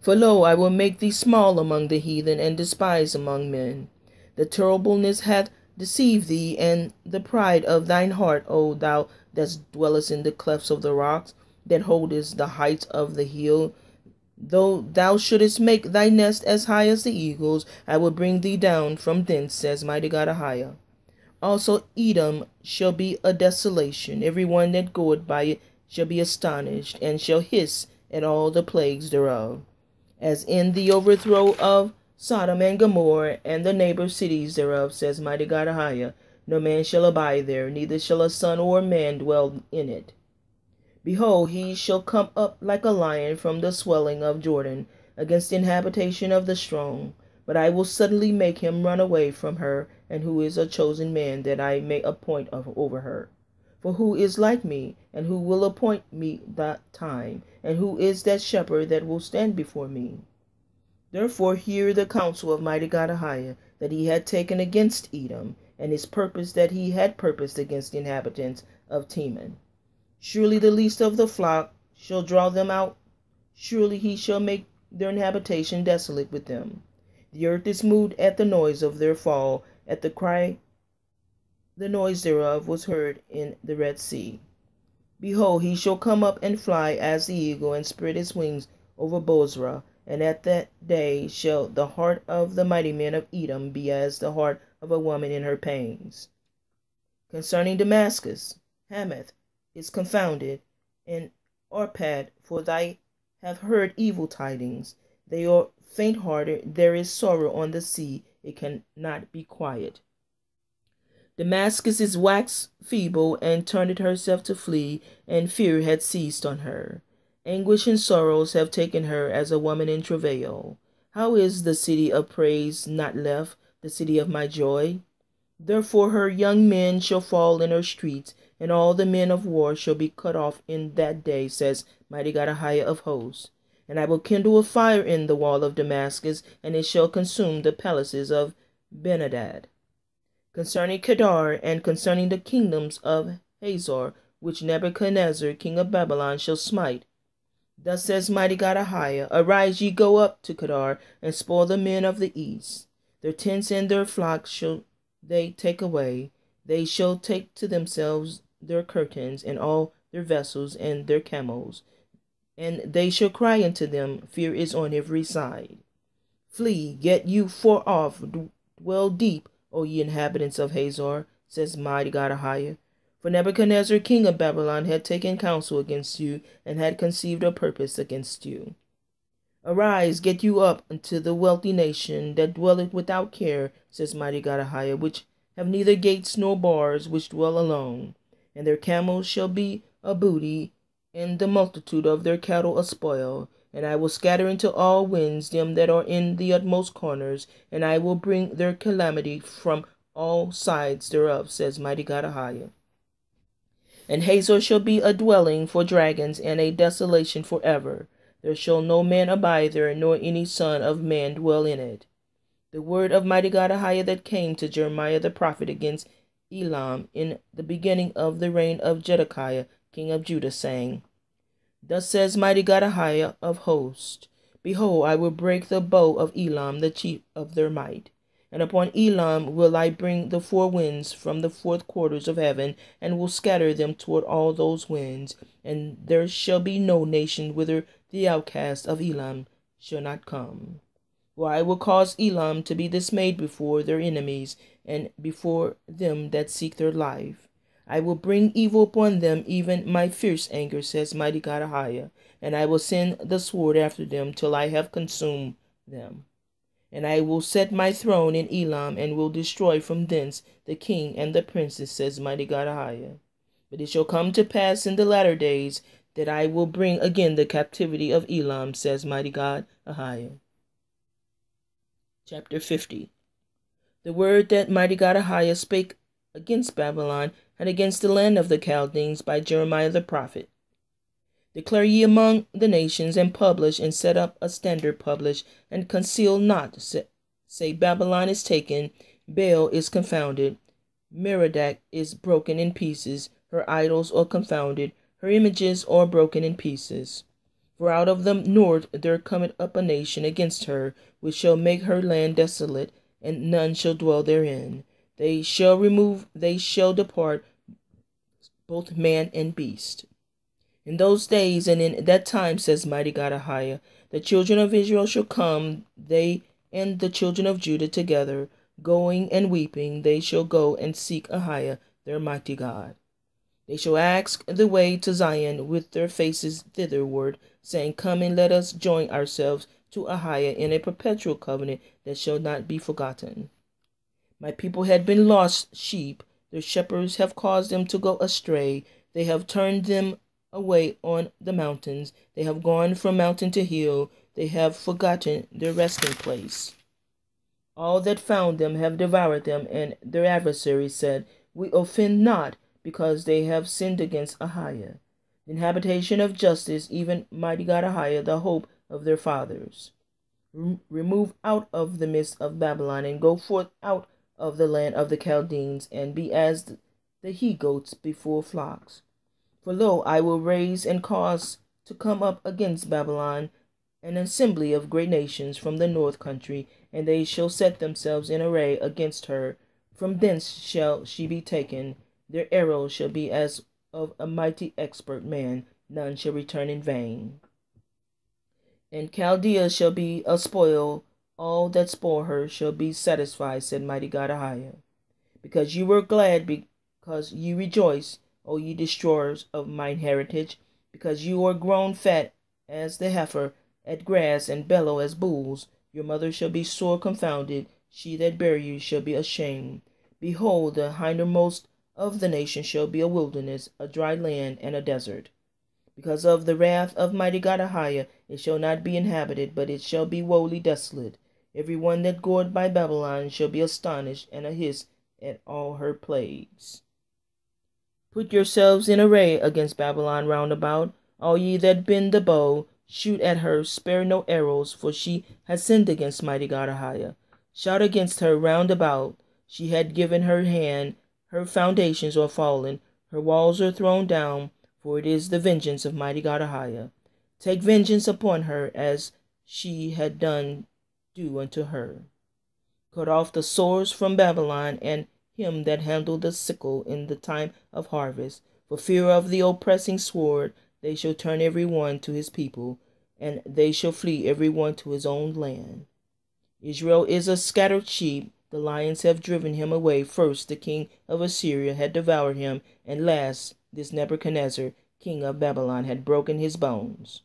For lo, I will make thee small among the heathen, and despised among men. The terribleness hath deceived thee, and the pride of thine heart, O thou that dwellest in the clefts of the rocks, that holdest the heights of the hill. Though thou shouldest make thy nest as high as the eagles, I will bring thee down from thence, says mighty God AHAYAH. Also Edom shall be a desolation, every one that goeth by it shall be astonished, and shall hiss at all the plagues thereof. As in the overthrow of Sodom and Gomorrah, and the neighbor cities thereof, says mighty God AHAYAH, no man shall abide there, neither shall a son or man dwell in it. Behold, he shall come up like a lion from the swelling of Jordan, against the habitation of the strong. But I will suddenly make him run away from her, and who is a chosen man, that I may appoint over her. For who is like me, and who will appoint me that time, and who is that shepherd that will stand before me? Therefore hear the counsel of mighty God AHAYAH, that he had taken against Edom, and his purpose that he had purposed against the inhabitants of Teman. Surely the least of the flock shall draw them out. Surely he shall make their habitation desolate with them. The earth is moved at the noise of their fall, at the cry the noise thereof was heard in the Red Sea. Behold, he shall come up and fly as the eagle, and spread his wings over Bozrah. And at that day shall the heart of the mighty men of Edom be as the heart of a woman in her pains. Concerning Damascus, Hamath is confounded, and Arpad, for they have heard evil tidings. They are faint-hearted, there is sorrow on the sea, it cannot be quiet. Damascus is waxed feeble, and turned herself to flee, and fear had seized on her. Anguish and sorrows have taken her as a woman in travail. How is the city of praise not left, the city of my joy? Therefore her young men shall fall in her streets, and all the men of war shall be cut off in that day, says mighty God AHAYAH of hosts. And I will kindle a fire in the wall of Damascus, and it shall consume the palaces of Benhadad. Concerning Kedar, and concerning the kingdoms of Hazor, which Nebuchadnezzar king of Babylon shall smite, thus says mighty God AHAYAH, Arise ye, go up to Kedar, and spoil the men of the east. Their tents and their flocks shall they take away. They shall take to themselves their curtains, and all their vessels, and their camels. And they shall cry unto them, Fear is on every side. Flee, get you far off, dwell deep, O ye inhabitants of Hazor, says mighty God AHAYAH. For Nebuchadnezzar king of Babylon had taken counsel against you, and had conceived a purpose against you. Arise, get you up unto the wealthy nation that dwelleth without care, says mighty God AHAYAH, which have neither gates nor bars, which dwell alone. And their camels shall be a booty, and the multitude of their cattle a spoil. And I will scatter into all winds them that are in the utmost corners, and I will bring their calamity from all sides thereof, says mighty God AHAYAH. And Hazor shall be a dwelling for dragons, and a desolation forever. There shall no man abide there, nor any son of man dwell in it. The word of mighty God AHAYAH that came to Jeremiah the prophet against Elam in the beginning of the reign of Zedekiah, king of Judah, saying, Thus says mighty God AHAYAH of hosts, Behold, I will break the bow of Elam, the chief of their might. And upon Elam will I bring the four winds from the fourth quarters of heaven, and will scatter them toward all those winds. And there shall be no nation whither the outcast of Elam shall not come. For I will cause Elam to be dismayed before their enemies, and before them that seek their life. I will bring evil upon them, even my fierce anger, says mighty God AHAYAH, and I will send the sword after them till I have consumed them. And I will set my throne in Elam, and will destroy from thence the king and the princes, says mighty God AHAYAH. But it shall come to pass in the latter days that I will bring again the captivity of Elam, says mighty God AHAYAH. Chapter 50. The word that mighty God AHAYAH spake against Babylon and against the land of the Chaldeans by Jeremiah the prophet. Declare ye among the nations, and publish, and set up a standard, publish, and conceal not. Say, Babylon is taken, Baal is confounded, Merodach is broken in pieces, her idols are confounded, her images are broken in pieces. For out of the north there cometh up a nation against her, which shall make her land desolate, and none shall dwell therein. They shall depart, both man and beast. In those days and in that time, says mighty God AHAYAH, the children of Israel shall come, they and the children of Judah together, going and weeping, they shall go and seek AHAYAH, their mighty God. They shall ask the way to Zion with their faces thitherward, saying, Come and let us join ourselves to AHAYAH in a perpetual covenant that shall not be forgotten. My people had been lost sheep, their shepherds have caused them to go astray, they have turned them away on the mountains, they have gone from mountain to hill, they have forgotten their resting place. All that found them have devoured them, and their adversaries said, We offend not, because they have sinned against AHAYAH, the habitation of justice, even mighty God AHAYAH, the hope of their fathers. Remove out of the midst of Babylon, and go forth out of the land of the Chaldeans, and be as the he-goats before flocks. For lo, I will raise and cause to come up against Babylon an assembly of great nations from the north country, and they shall set themselves in array against her. From thence shall she be taken. Their arrows shall be as of a mighty expert man, none shall return in vain. And Chaldea shall be a spoil, all that spoil her shall be satisfied, said mighty God AHAYAH. Because you were glad, because you rejoice, O ye destroyers of mine heritage, because you are grown fat as the heifer at grass, and bellow as bulls, your mother shall be sore confounded, she that bare you shall be ashamed. Behold, the hindermost of the nation shall be a wilderness, a dry land, and a desert. Because of the wrath of mighty God AHAYAH, it shall not be inhabited, but it shall be wholly desolate. Every one that goeth by Babylon shall be astonished and ahissed at all her plagues. Put yourselves in array against Babylon round about, all ye that bend the bow, shoot at her, spare no arrows, for she has sinned against mighty God AHAYAH. Shout against her round about, she had given her hand, her foundations are fallen, her walls are thrown down, for it is the vengeance of mighty God AHAYAH. Take vengeance upon her, as she had done do unto her. Cut off the swords from Babylon, and him that handled the sickle in the time of harvest. For fear of the oppressing sword, they shall turn every one to his people, and they shall flee every one to his own land. Israel is a scattered sheep, the lions have driven him away. First, the king of Assyria had devoured him, and last, this Nebuchadnezzar, king of Babylon, had broken his bones.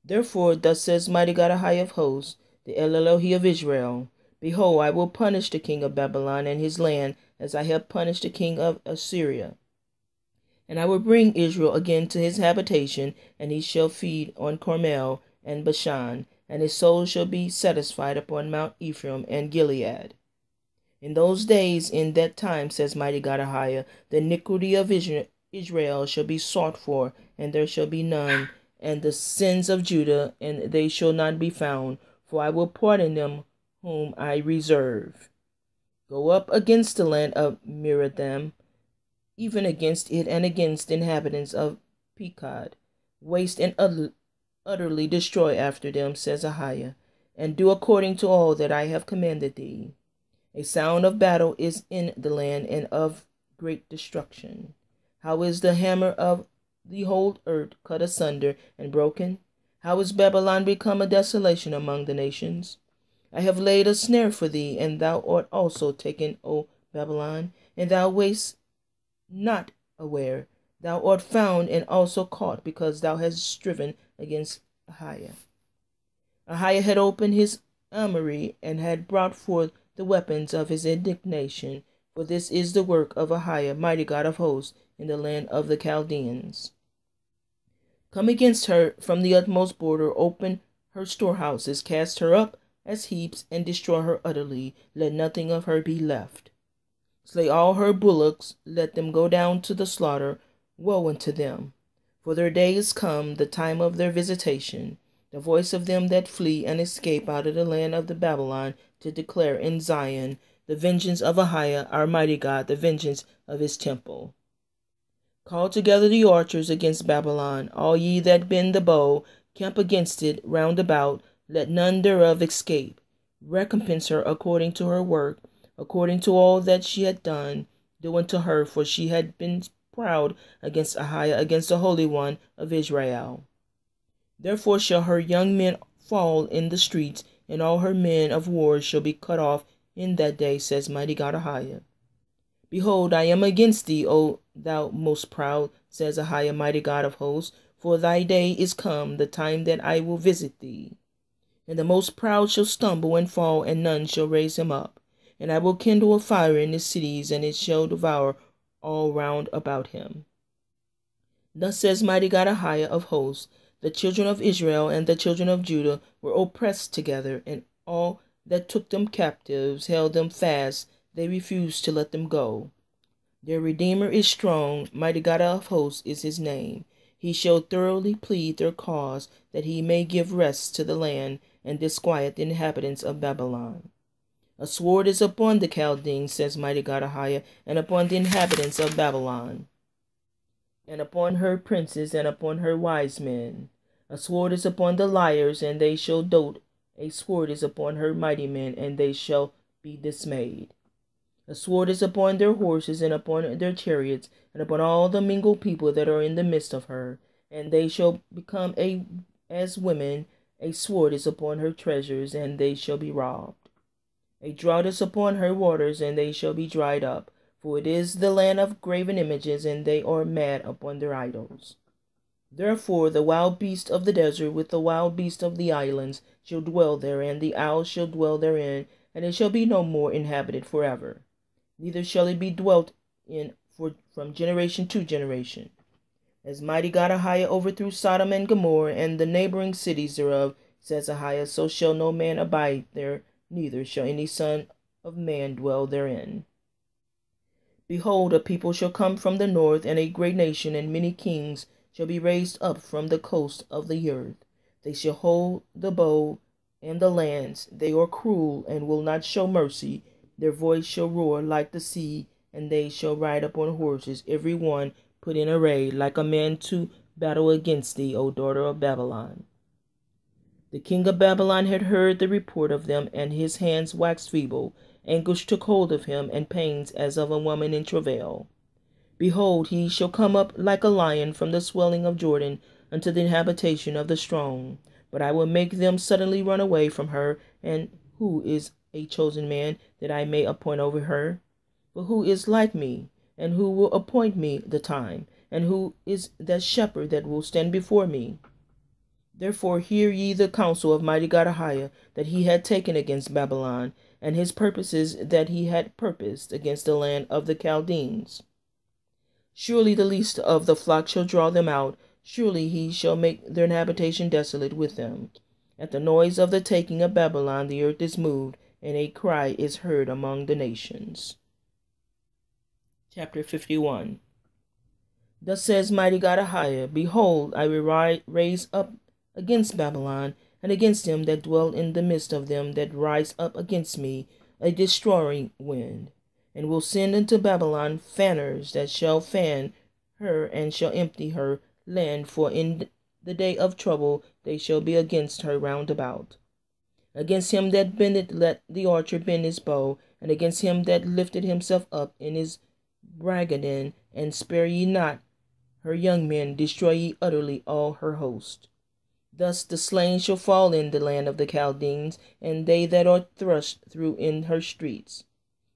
Therefore, thus says mighty God AHAYAH of hosts, the El Elohi of Israel, Behold, I will punish the king of Babylon and his land, as I have punished the king of Assyria. And I will bring Israel again to his habitation, and he shall feed on Carmel and Bashan, and his soul shall be satisfied upon Mount Ephraim and Gilead. In those days, in that time, says mighty God AHAYAH, the iniquity of Israel shall be sought for, and there shall be none, and the sins of Judah, and they shall not be found, for I will pardon them whom I reserve. Go up against the land of Miratham, even against it, and against the inhabitants of Pekod. Waste and utterly destroy after them, says AHAYAH, and do according to all that I have commanded thee. A sound of battle is in the land, and of great destruction. How is the hammer of the whole earth cut asunder and broken? How is Babylon become a desolation among the nations? I have laid a snare for thee, and thou art also taken, O Babylon, and thou wast not aware. Thou art found and also caught, because thou hast striven against AHAYAH. AHAYAH had opened his armory, and had brought forth the weapons of his indignation, for this is the work of AHAYAH, mighty God of hosts, in the land of the Chaldeans. Come against her from the utmost border, open her storehouses, cast her up as heaps, and destroy her utterly. Let nothing of her be left. Slay all her bullocks, let them go down to the slaughter. Woe unto them! For their day is come, the time of their visitation, the voice of them that flee and escape out of the land of the Babylon, to declare in Zion the vengeance of AHAYAH, our mighty God, the vengeance of his temple. Call together the archers against Babylon, all ye that bend the bow, camp against it round about, let none thereof escape. Recompense her according to her work, according to all that she had done. Do unto her, for she had been proud against AHAYAH, against the Holy One of Israel. Therefore shall her young men fall in the streets, and all her men of war shall be cut off in that day, says mighty God AHAYAH. Behold, I am against thee, O thou most proud, says AHAYAH, mighty God of hosts, for thy day is come, the time that I will visit thee. And the most proud shall stumble and fall, and none shall raise him up. And I will kindle a fire in the cities, and it shall devour all round about him. Thus says mighty God AHAYAH of hosts, the children of Israel and the children of Judah were oppressed together, and all that took them captives held them fast. They refused to let them go. Their Redeemer is strong, mighty God of hosts is his name. He shall thoroughly plead their cause, that he may give rest to the land, and disquiet the inhabitants of Babylon. A sword is upon the Chaldeans, says mighty God AHAYAH, and upon the inhabitants of Babylon, and upon her princes, and upon her wise men. A sword is upon the liars, and they shall dote. A sword is upon her mighty men, and they shall be dismayed. A sword is upon their horses, and upon their chariots, and upon all the mingled people that are in the midst of her, and they shall become as women. A sword is upon her treasures, and they shall be robbed. A drought is upon her waters, and they shall be dried up, for it is the land of graven images, and they are mad upon their idols. Therefore the wild beast of the desert with the wild beast of the islands shall dwell therein, the owl shall dwell therein, and it shall be no more inhabited forever. Neither shall it be dwelt in from generation to generation. As mighty God AHAYAH overthrew Sodom and Gomorrah and the neighboring cities thereof, says AHAYAH, so shall no man abide there, neither shall any son of man dwell therein. Behold, a people shall come from the north, and a great nation, and many kings shall be raised up from the coast of the earth. They shall hold the bow and the lance. They are cruel, and will not show mercy. Their voice shall roar like the sea, and they shall ride upon horses, every one put in array, like a man to battle against thee, O daughter of Babylon. The king of Babylon had heard the report of them, and his hands waxed feeble. Anguish took hold of him, and pains as of a woman in travail. Behold, he shall come up like a lion from the swelling of Jordan unto the habitation of the strong. But I will make them suddenly run away from her, and who is a chosen man, that I may appoint over her? For who is like me, and who will appoint me the time? And who is that shepherd that will stand before me? Therefore hear ye the counsel of mighty God AHAYAH, that he had taken against Babylon, and his purposes that he had purposed against the land of the Chaldeans. Surely the least of the flock shall draw them out, surely he shall make their habitation desolate with them. At the noise of the taking of Babylon the earth is moved, and a cry is heard among the nations. Chapter 51. Thus says mighty God AHAYAH, Behold, I will raise up against Babylon, and against them that dwell in the midst of them that rise up against me, a destroying wind, and will send unto Babylon fanners that shall fan her, and shall empty her land, for in the day of trouble they shall be against her round about. Against him that bendeth let the archer bend his bow, and against him that lifted himself up in his bragging, and spare ye not her young men, destroy ye utterly all her host. Thus the slain shall fall in the land of the Chaldeans, and they that are thrust through in her streets.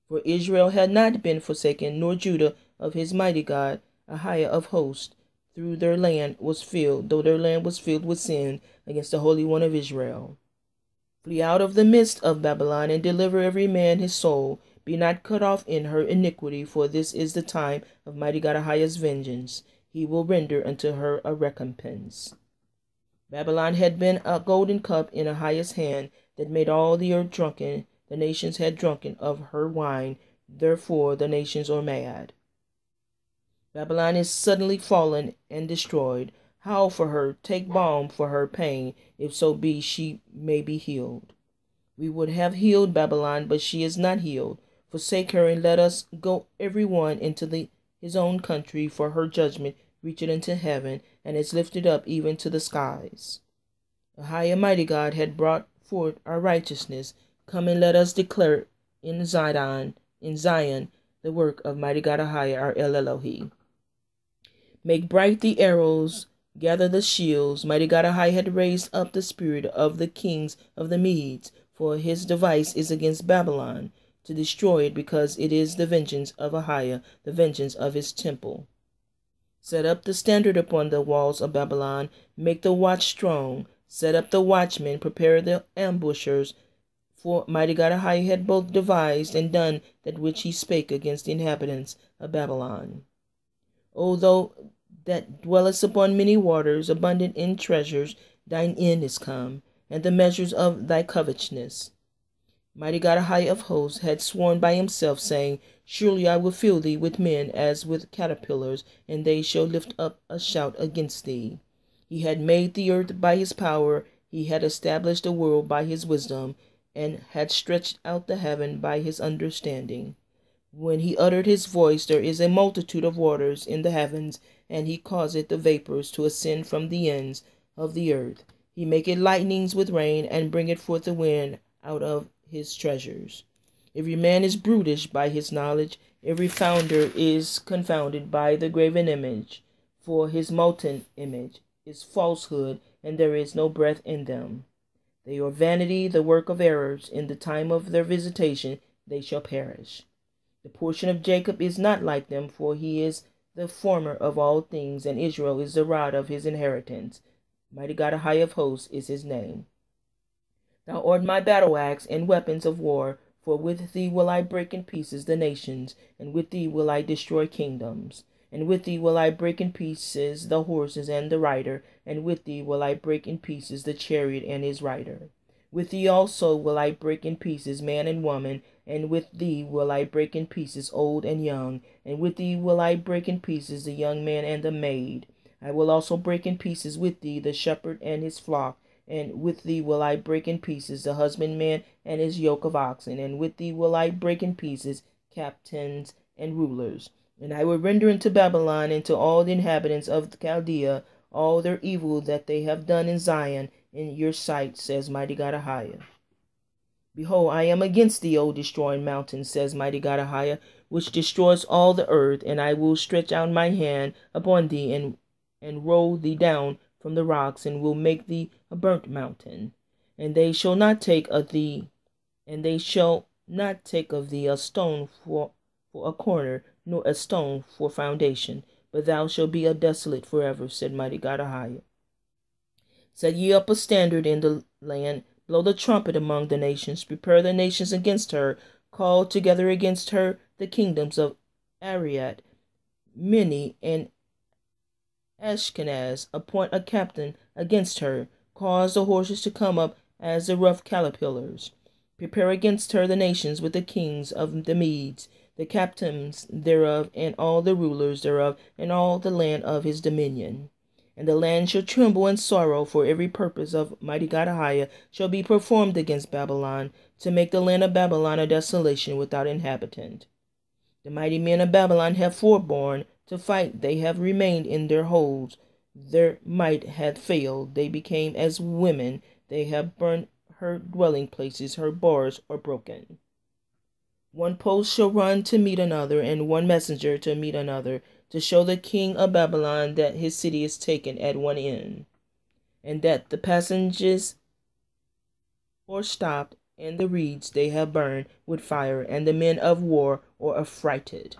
For Israel had not been forsaken, nor Judah of his mighty God, AHAYAH of hosts, through their land was filled, though their land was filled with sin against the Holy One of Israel. Flee out of the midst of Babylon, and deliver every man his soul. Be not cut off in her iniquity, for this is the time of mighty God AHAYAH's vengeance. He will render unto her a recompense. Babylon had been a golden cup in AHAYAH's hand, that made all the earth drunken. The nations had drunken of her wine, therefore the nations are mad. Babylon is suddenly fallen and destroyed. Howl for her, take balm for her pain, if so be she may be healed. We would have healed Babylon, but she is not healed. Forsake her, and let us go every one into his own country, for her judgment reacheth unto heaven, and is lifted up even to the skies. AHAYAH mighty God had brought forth our righteousness. Come and let us declare in Zion, the work of mighty God AHAYAH, our El Elohi. Make bright the arrows, gather the shields. Mighty God AHAYAH had raised up the spirit of the kings of the Medes, for his device is against Babylon, to destroy it, because it is the vengeance of AHAYAH, the vengeance of his temple. Set up the standard upon the walls of Babylon, make the watch strong. Set up the watchmen, prepare the ambushers. For mighty God AHAYAH had both devised and done that which he spake against the inhabitants of Babylon. O thou that dwellest upon many waters, abundant in treasures, thine end is come, and the measures of thy covetousness. Mighty God AHAYAH of hosts had sworn by himself, saying, Surely I will fill thee with men as with caterpillars, and they shall lift up a shout against thee. He had made the earth by his power, he had established the world by his wisdom, and had stretched out the heaven by his understanding. When he uttered his voice, there is a multitude of waters in the heavens, and he causeth the vapors to ascend from the ends of the earth. He maketh lightnings with rain, and bringeth forth the wind out of his treasures. Every man is brutish by his knowledge, every founder is confounded by the graven image, for his molten image is falsehood, and there is no breath in them. They are vanity, the work of errors. In the time of their visitation they shall perish. The portion of Jacob is not like them, for he is the former of all things, and Israel is the rod of his inheritance. Mighty God AHAYAH of hosts is his name. Thou art my battle axe and weapons of war, for with thee will I break in pieces the nations, and with thee will I destroy kingdoms. And with thee will I break in pieces the horses and the rider, and with thee will I break in pieces the chariot and his rider. With thee also will I break in pieces man and woman, and with thee will I break in pieces old and young, and with thee will I break in pieces the young man and the maid. I will also break in pieces with thee the shepherd and his flock, and with thee will I break in pieces the husbandman and his yoke of oxen, and with thee will I break in pieces captains and rulers. And I will render unto Babylon and to all the inhabitants of Chaldea all their evil that they have done in Zion in your sight, says mighty God AHAYAH. Behold, I am against thee, O destroying mountain, says mighty God AHAYAH, which destroys all the earth, and I will stretch out my hand upon thee, and roll thee down from the rocks, and will make thee a burnt mountain. And they shall not take of thee And they shall not take of thee a stone for a corner, nor a stone for foundation, but thou shalt be a desolate forever, said mighty God AHAYAH. Set ye up a standard in the land, blow the trumpet among the nations, prepare the nations against her, call together against her the kingdoms of Ariad, Mini, and Ashkenaz, appoint a captain against her, cause the horses to come up as the rough caterpillars. Prepare against her the nations with the kings of the Medes, the captains thereof, and all the rulers thereof, and all the land of his dominion. And the land shall tremble in sorrow, for every purpose of mighty God AHAYAH shall be performed against Babylon, to make the land of Babylon a desolation without inhabitant. The mighty men of Babylon have forborne to fight, they have remained in their holds. Their might hath failed, they became as women, they have burnt her dwelling places, her bars are broken. One post shall run to meet another, and one messenger to meet another, to show the king of Babylon that his city is taken at one end, and that the passages are stopped, and the reeds they have burned with fire, and the men of war are affrighted.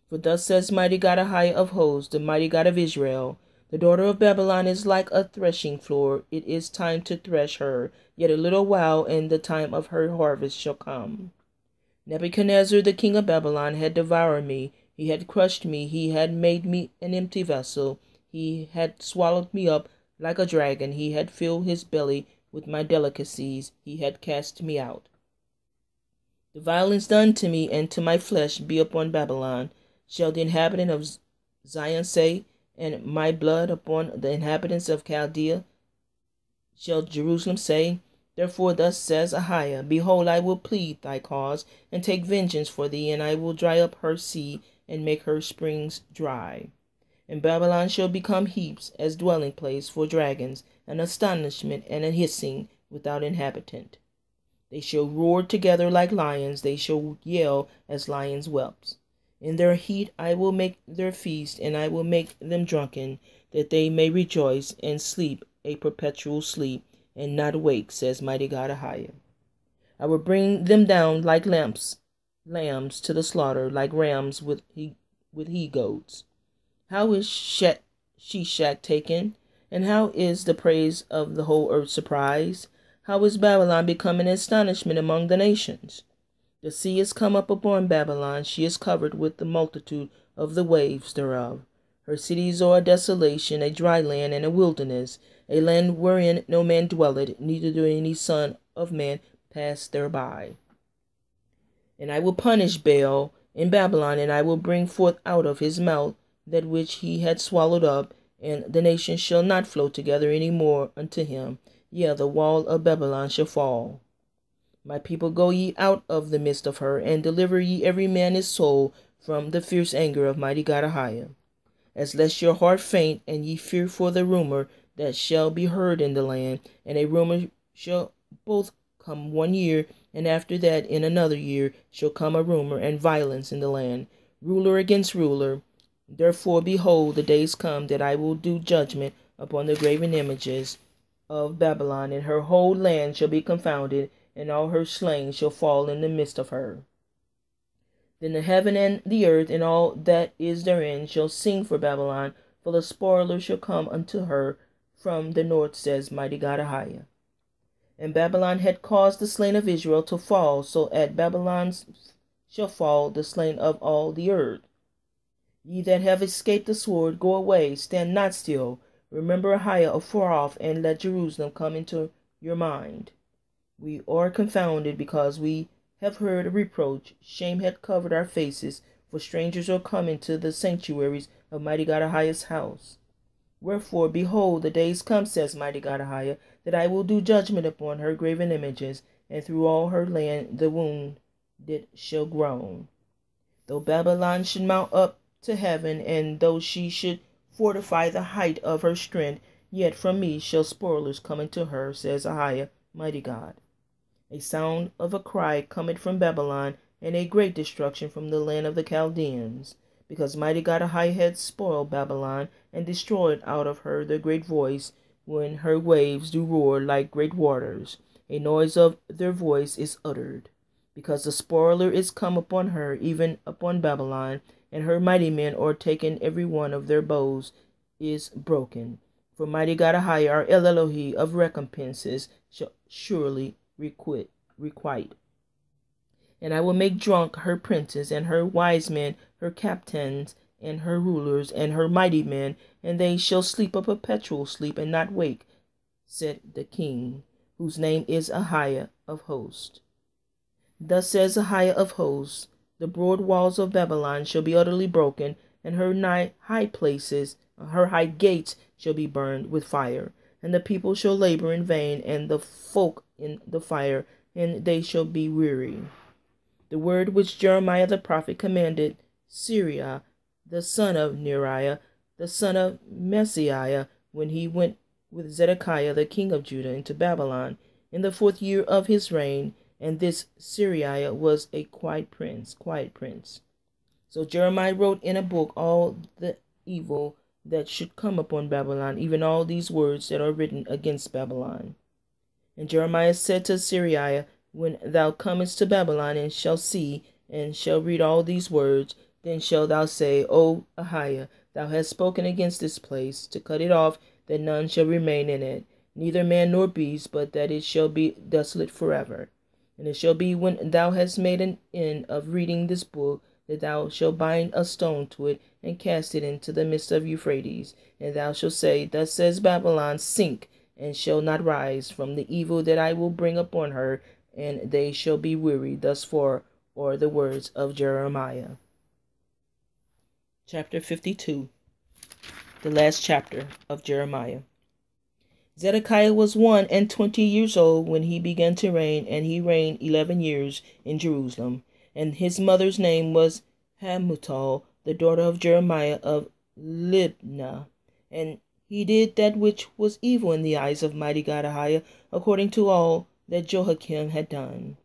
For thus says mighty God AHAYAH of hosts, the mighty God of Israel, the daughter of Babylon is like a threshing floor. It is time to thresh her, yet a little while, and the time of her harvest shall come. Nebuchadnezzar the king of Babylon had devoured me, he had crushed me, he had made me an empty vessel, he had swallowed me up like a dragon, he had filled his belly with my delicacies, he had cast me out. The violence done to me and to my flesh be upon Babylon, shall the inhabitant of Zion say, and my blood upon the inhabitants of Chaldea. Shall Jerusalem say, therefore thus says AHAYAH, behold, I will plead thy cause, and take vengeance for thee, and I will dry up her sea, and make her springs dry. And Babylon shall become heaps as dwelling place for dragons, an astonishment and a hissing without inhabitant. They shall roar together like lions, they shall yell as lions' whelps. In their heat I will make their feast, and I will make them drunken, that they may rejoice and sleep a perpetual sleep, and not wake, says mighty God AHAYAH. I will bring them down like lambs to the slaughter, like rams with he-goats. How is Shishak taken? And how is the praise of the whole earth surprised? How is Babylon become an astonishment among the nations? The sea is come up upon Babylon, she is covered with the multitude of the waves thereof. Her cities are a desolation, a dry land, and a wilderness, a land wherein no man dwelleth, neither do any son of man pass thereby. And I will punish Baal in Babylon, and I will bring forth out of his mouth that which he had swallowed up, and the nations shall not flow together any more unto him. Yea, the wall of Babylon shall fall. My people, go ye out of the midst of her, and deliver ye every man his soul from the fierce anger of mighty God AHAYAH. As lest your heart faint, and ye fear for the rumor that shall be heard in the land, and a rumor shall both come 1 year, and after that in another year shall come a rumor and violence in the land, ruler against ruler. Therefore, behold, the days come that I will do judgment upon the graven images of Babylon, and her whole land shall be confounded, and all her slain shall fall in the midst of her. Then the heaven and the earth and all that is therein shall sing for Babylon, for the spoiler shall come unto her from the north, says mighty God AHAYAH. And Babylon had caused the slain of Israel to fall, so at Babylon shall fall the slain of all the earth. Ye that have escaped the sword, go away, stand not still. Remember AHAYAH afar off, and let Jerusalem come into your mind. We are confounded because we have heard a reproach. Shame hath covered our faces, for strangers are come into the sanctuaries of mighty God AHAYAH's house. Wherefore, behold, the days come, says mighty God AHAYAH, that I will do judgment upon her graven images, and through all her land the wounded shall groan. Though Babylon should mount up to heaven, and though she should fortify the height of her strength, yet from me shall spoilers come into her, says AHAYAH, mighty God. A sound of a cry cometh from Babylon, and a great destruction from the land of the Chaldeans, because mighty God AHAYAH had spoiled Babylon, and destroyed out of her the great voice, when her waves do roar like great waters. a noise of their voice is uttered. Because the spoiler is come upon her, even upon Babylon, and her mighty men are taken, every one of their bows is broken. For mighty God AHAYAH, our El Elohi of recompenses, shall surely requite. And I will make drunk her princes, and her wise men, her captains, and her rulers, and her mighty men, and they shall sleep a perpetual sleep, and not wake, said the King, whose name is AHAYAH of hosts. Thus says AHAYAH of hosts, the broad walls of Babylon shall be utterly broken, and her high places, her high gates shall be burned with fire, and the people shall labor in vain, and the folk in the fire, and they shall be weary. The word which Jeremiah the prophet commanded Syria, the son of Neriah, the son of Messiah, when he went with Zedekiah the king of Judah into Babylon, in the 4th year of his reign, and this Syria was a quiet prince. So Jeremiah wrote in a book all the evil that should come upon Babylon, even all these words that are written against Babylon. And Jeremiah said to Syria, when thou comest to Babylon, and shalt see, and shalt read all these words, then shalt thou say, O AHAYAH, thou hast spoken against this place, to cut it off, that none shall remain in it, neither man nor beast, but that it shall be desolate forever. And it shall be, when thou hast made an end of reading this book, that thou shalt bind a stone to it, and cast it into the midst of Euphrates. And thou shalt say, Thus says Babylon, sink, and shall not rise, from the evil that I will bring upon her, and they shall be weary. Thus far are the words of Jeremiah. Chapter 52, the last chapter of Jeremiah. Zedekiah was 21 years old when he began to reign, and he reigned 11 years in Jerusalem. And his mother's name was Hamutal, the daughter of Jeremiah of Libnah. And he did that which was evil in the eyes of mighty God AHAYAH, according to all that Jehoiakim had done.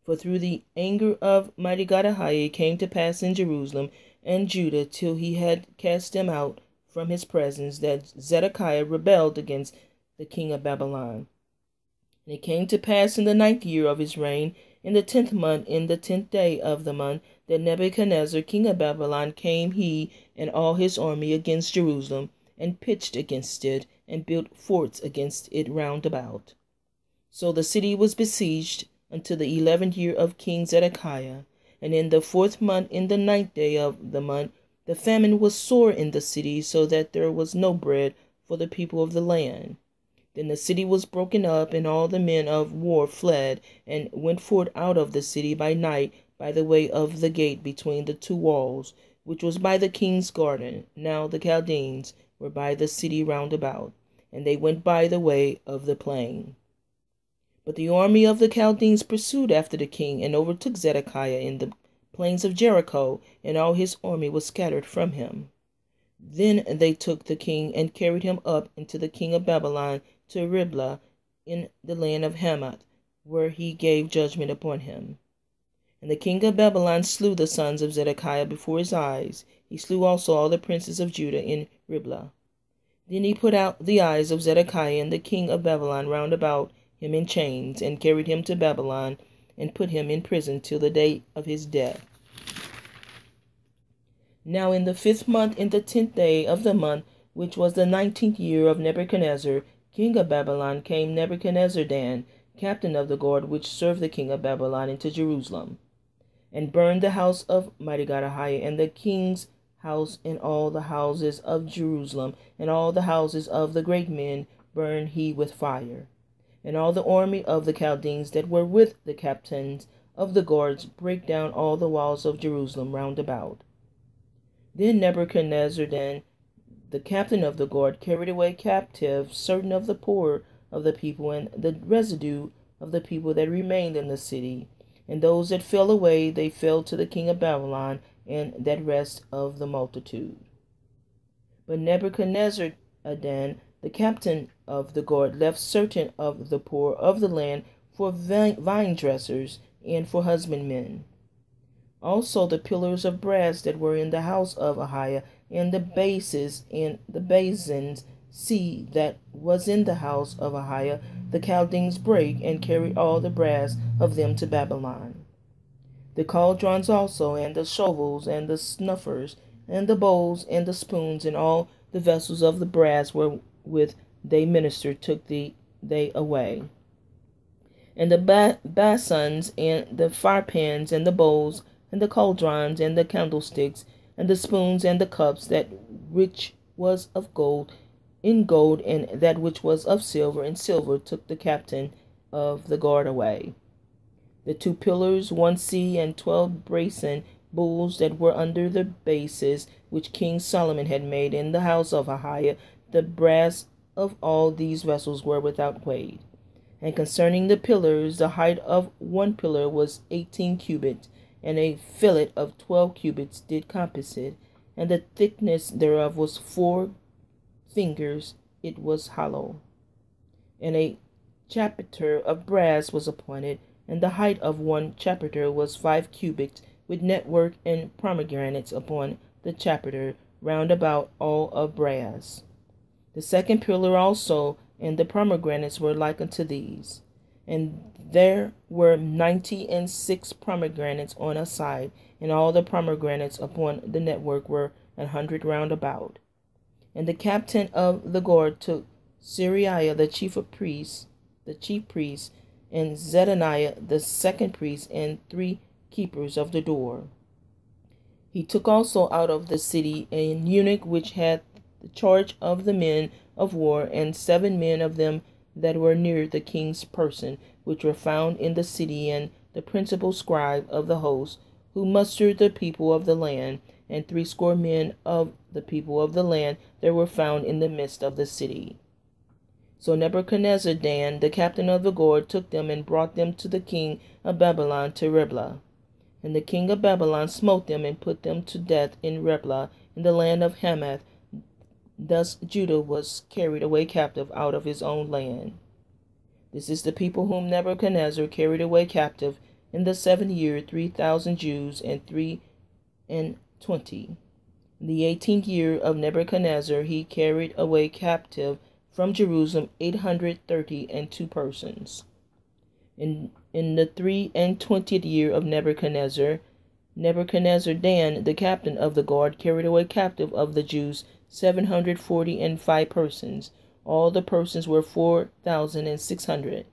For through the anger of mighty God AHAYAH it came to pass in Jerusalem and Judah, till he had cast them out from his presence, that Zedekiah rebelled against the king of Babylon. And it came to pass in the 9th year of his reign, in the 10th month, in the 10th day of the month, that Nebuchadnezzar king of Babylon came, he and all his army, against Jerusalem, and pitched against it, and built forts against it round about. So the city was besieged until the 11th year of King Zedekiah. And in the 4th month, in the 9th day of the month, the famine was sore in the city, so that there was no bread for the people of the land. Then the city was broken up, and all the men of war fled, and went forth out of the city by night, by the way of the gate between the 2 walls, which was by the king's garden. Now the Chaldeans were by the city round about, and they went by the way of the plain. But the army of the Chaldeans pursued after the king, and overtook Zedekiah in the plains of Jericho, and all his army was scattered from him. Then they took the king, and carried him up into the king of Babylon to Riblah in the land of Hamath, where he gave judgment upon him. And the king of Babylon slew the sons of Zedekiah before his eyes. He slew also all the princes of Judah in Riblah. Then he put out the eyes of Zedekiah and the king of Babylon round about him in chains, and carried him to Babylon, and put him in prison till the day of his death. Now in the 5th month, in the 10th day of the month, which was the 19th year of Nebuchadnezzar, king of Babylon, came Nebuchadnezzar, captain of the guard which served the king of Babylon, into Jerusalem, and burned the house of mighty God AHAYAH, and the king's house, and all the houses of Jerusalem, and all the houses of the great men burned he with fire. And all the army of the Chaldeans that were with the captains of the guards brake down all the walls of Jerusalem round about. Then Nebuchadnezzar, the captain of the guard, carried away captive certain of the poor of the people, and the residue of the people that remained in the city. And those that fell away, they fell to the king of Babylon, and that rest of the multitude. But Nebuchadnezzar, the captain of the guard, left certain of the poor of the land for vine dressers and for husbandmen. Also the pillars of brass that were in the house of AHAYAH, and the bases and the basins, that was in the house of AHAYAH, the Chaldeans break and carried all the brass of them to Babylon. The cauldrons also, and the shovels, and the snuffers, and the bowls, and the spoons, and all the vessels of the brass wherewith they ministered took they away. And the basins, and the firepans, and the bowls, and the cauldrons, and the candlesticks, and the spoons, and the cups, that which was of gold, in gold, and that which was of silver, in silver, took the captain of the guard away. The 2 pillars, 1 sea, and 12 brazen bulls that were under the bases, which King Solomon had made in the house of AHAYAH, the brass of all these vessels were without weight. And concerning the pillars, the height of 1 pillar was 18 cubits, and a fillet of 12 cubits did compass it, and the thickness thereof was 4 fingers, it was hollow. And a chapiter of brass was appointed, and the height of 1 chapiter was 5 cubits, with network and pomegranates upon the chapiter, round about all of brass. The 2nd pillar also, and the pomegranates were like unto these. And there were 96 pomegranates on a side, and all the pomegranates upon the network were 100 round about. And the captain of the guard took Seraiah the chief priest, and Zebaniah the 2nd priest, and 3 keepers of the door. He took also out of the city an eunuch which had the charge of the men of war, and 7 men of them that were near the king's person, which were found in the city, and the principal scribe of the host, who mustered the people of the land, and 60 men of the people of the land that were found in the midst of the city. So Nebuchadnezzar Dan, the captain of the guard, took them and brought them to the king of Babylon to Riblah. And the king of Babylon smote them and put them to death in Riblah, in the land of Hamath. Thus Judah was carried away captive out of his own land. This is the people whom Nebuchadnezzar carried away captive in the 7th year, 3,000 Jews and 23. In the 18th year of Nebuchadnezzar he carried away captive from Jerusalem 832 persons. In the 23rd year of Nebuchadnezzar Dan, the captain of the guard, carried away captive of the Jews 745 persons. All the persons were 4,600.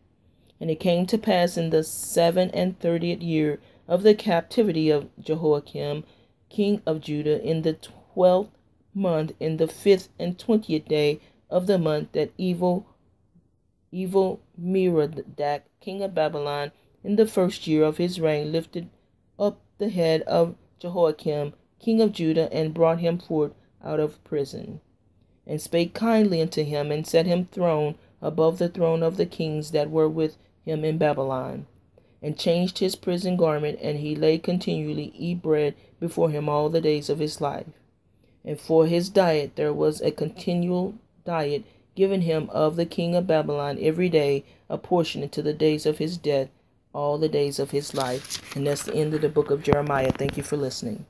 And it came to pass in the 37th year of the captivity of Jehoiakim, king of Judah, in the 12th month, in the 5th and 20th day of the month, that evil Merodach, king of Babylon, in the 1st year of his reign, lifted up the head of Jehoiakim, king of Judah, and brought him forth out of prison, and spake kindly unto him, and set him throne above the throne of the kings that were with him in Babylon, and changed his prison garment, and he lay continually eat bread before him all the days of his life. And for his diet there was a continual diet given him of the king of Babylon every day, a portion unto the days of his death, all the days of his life. And that's the end of the book of Jeremiah. Thank you for listening.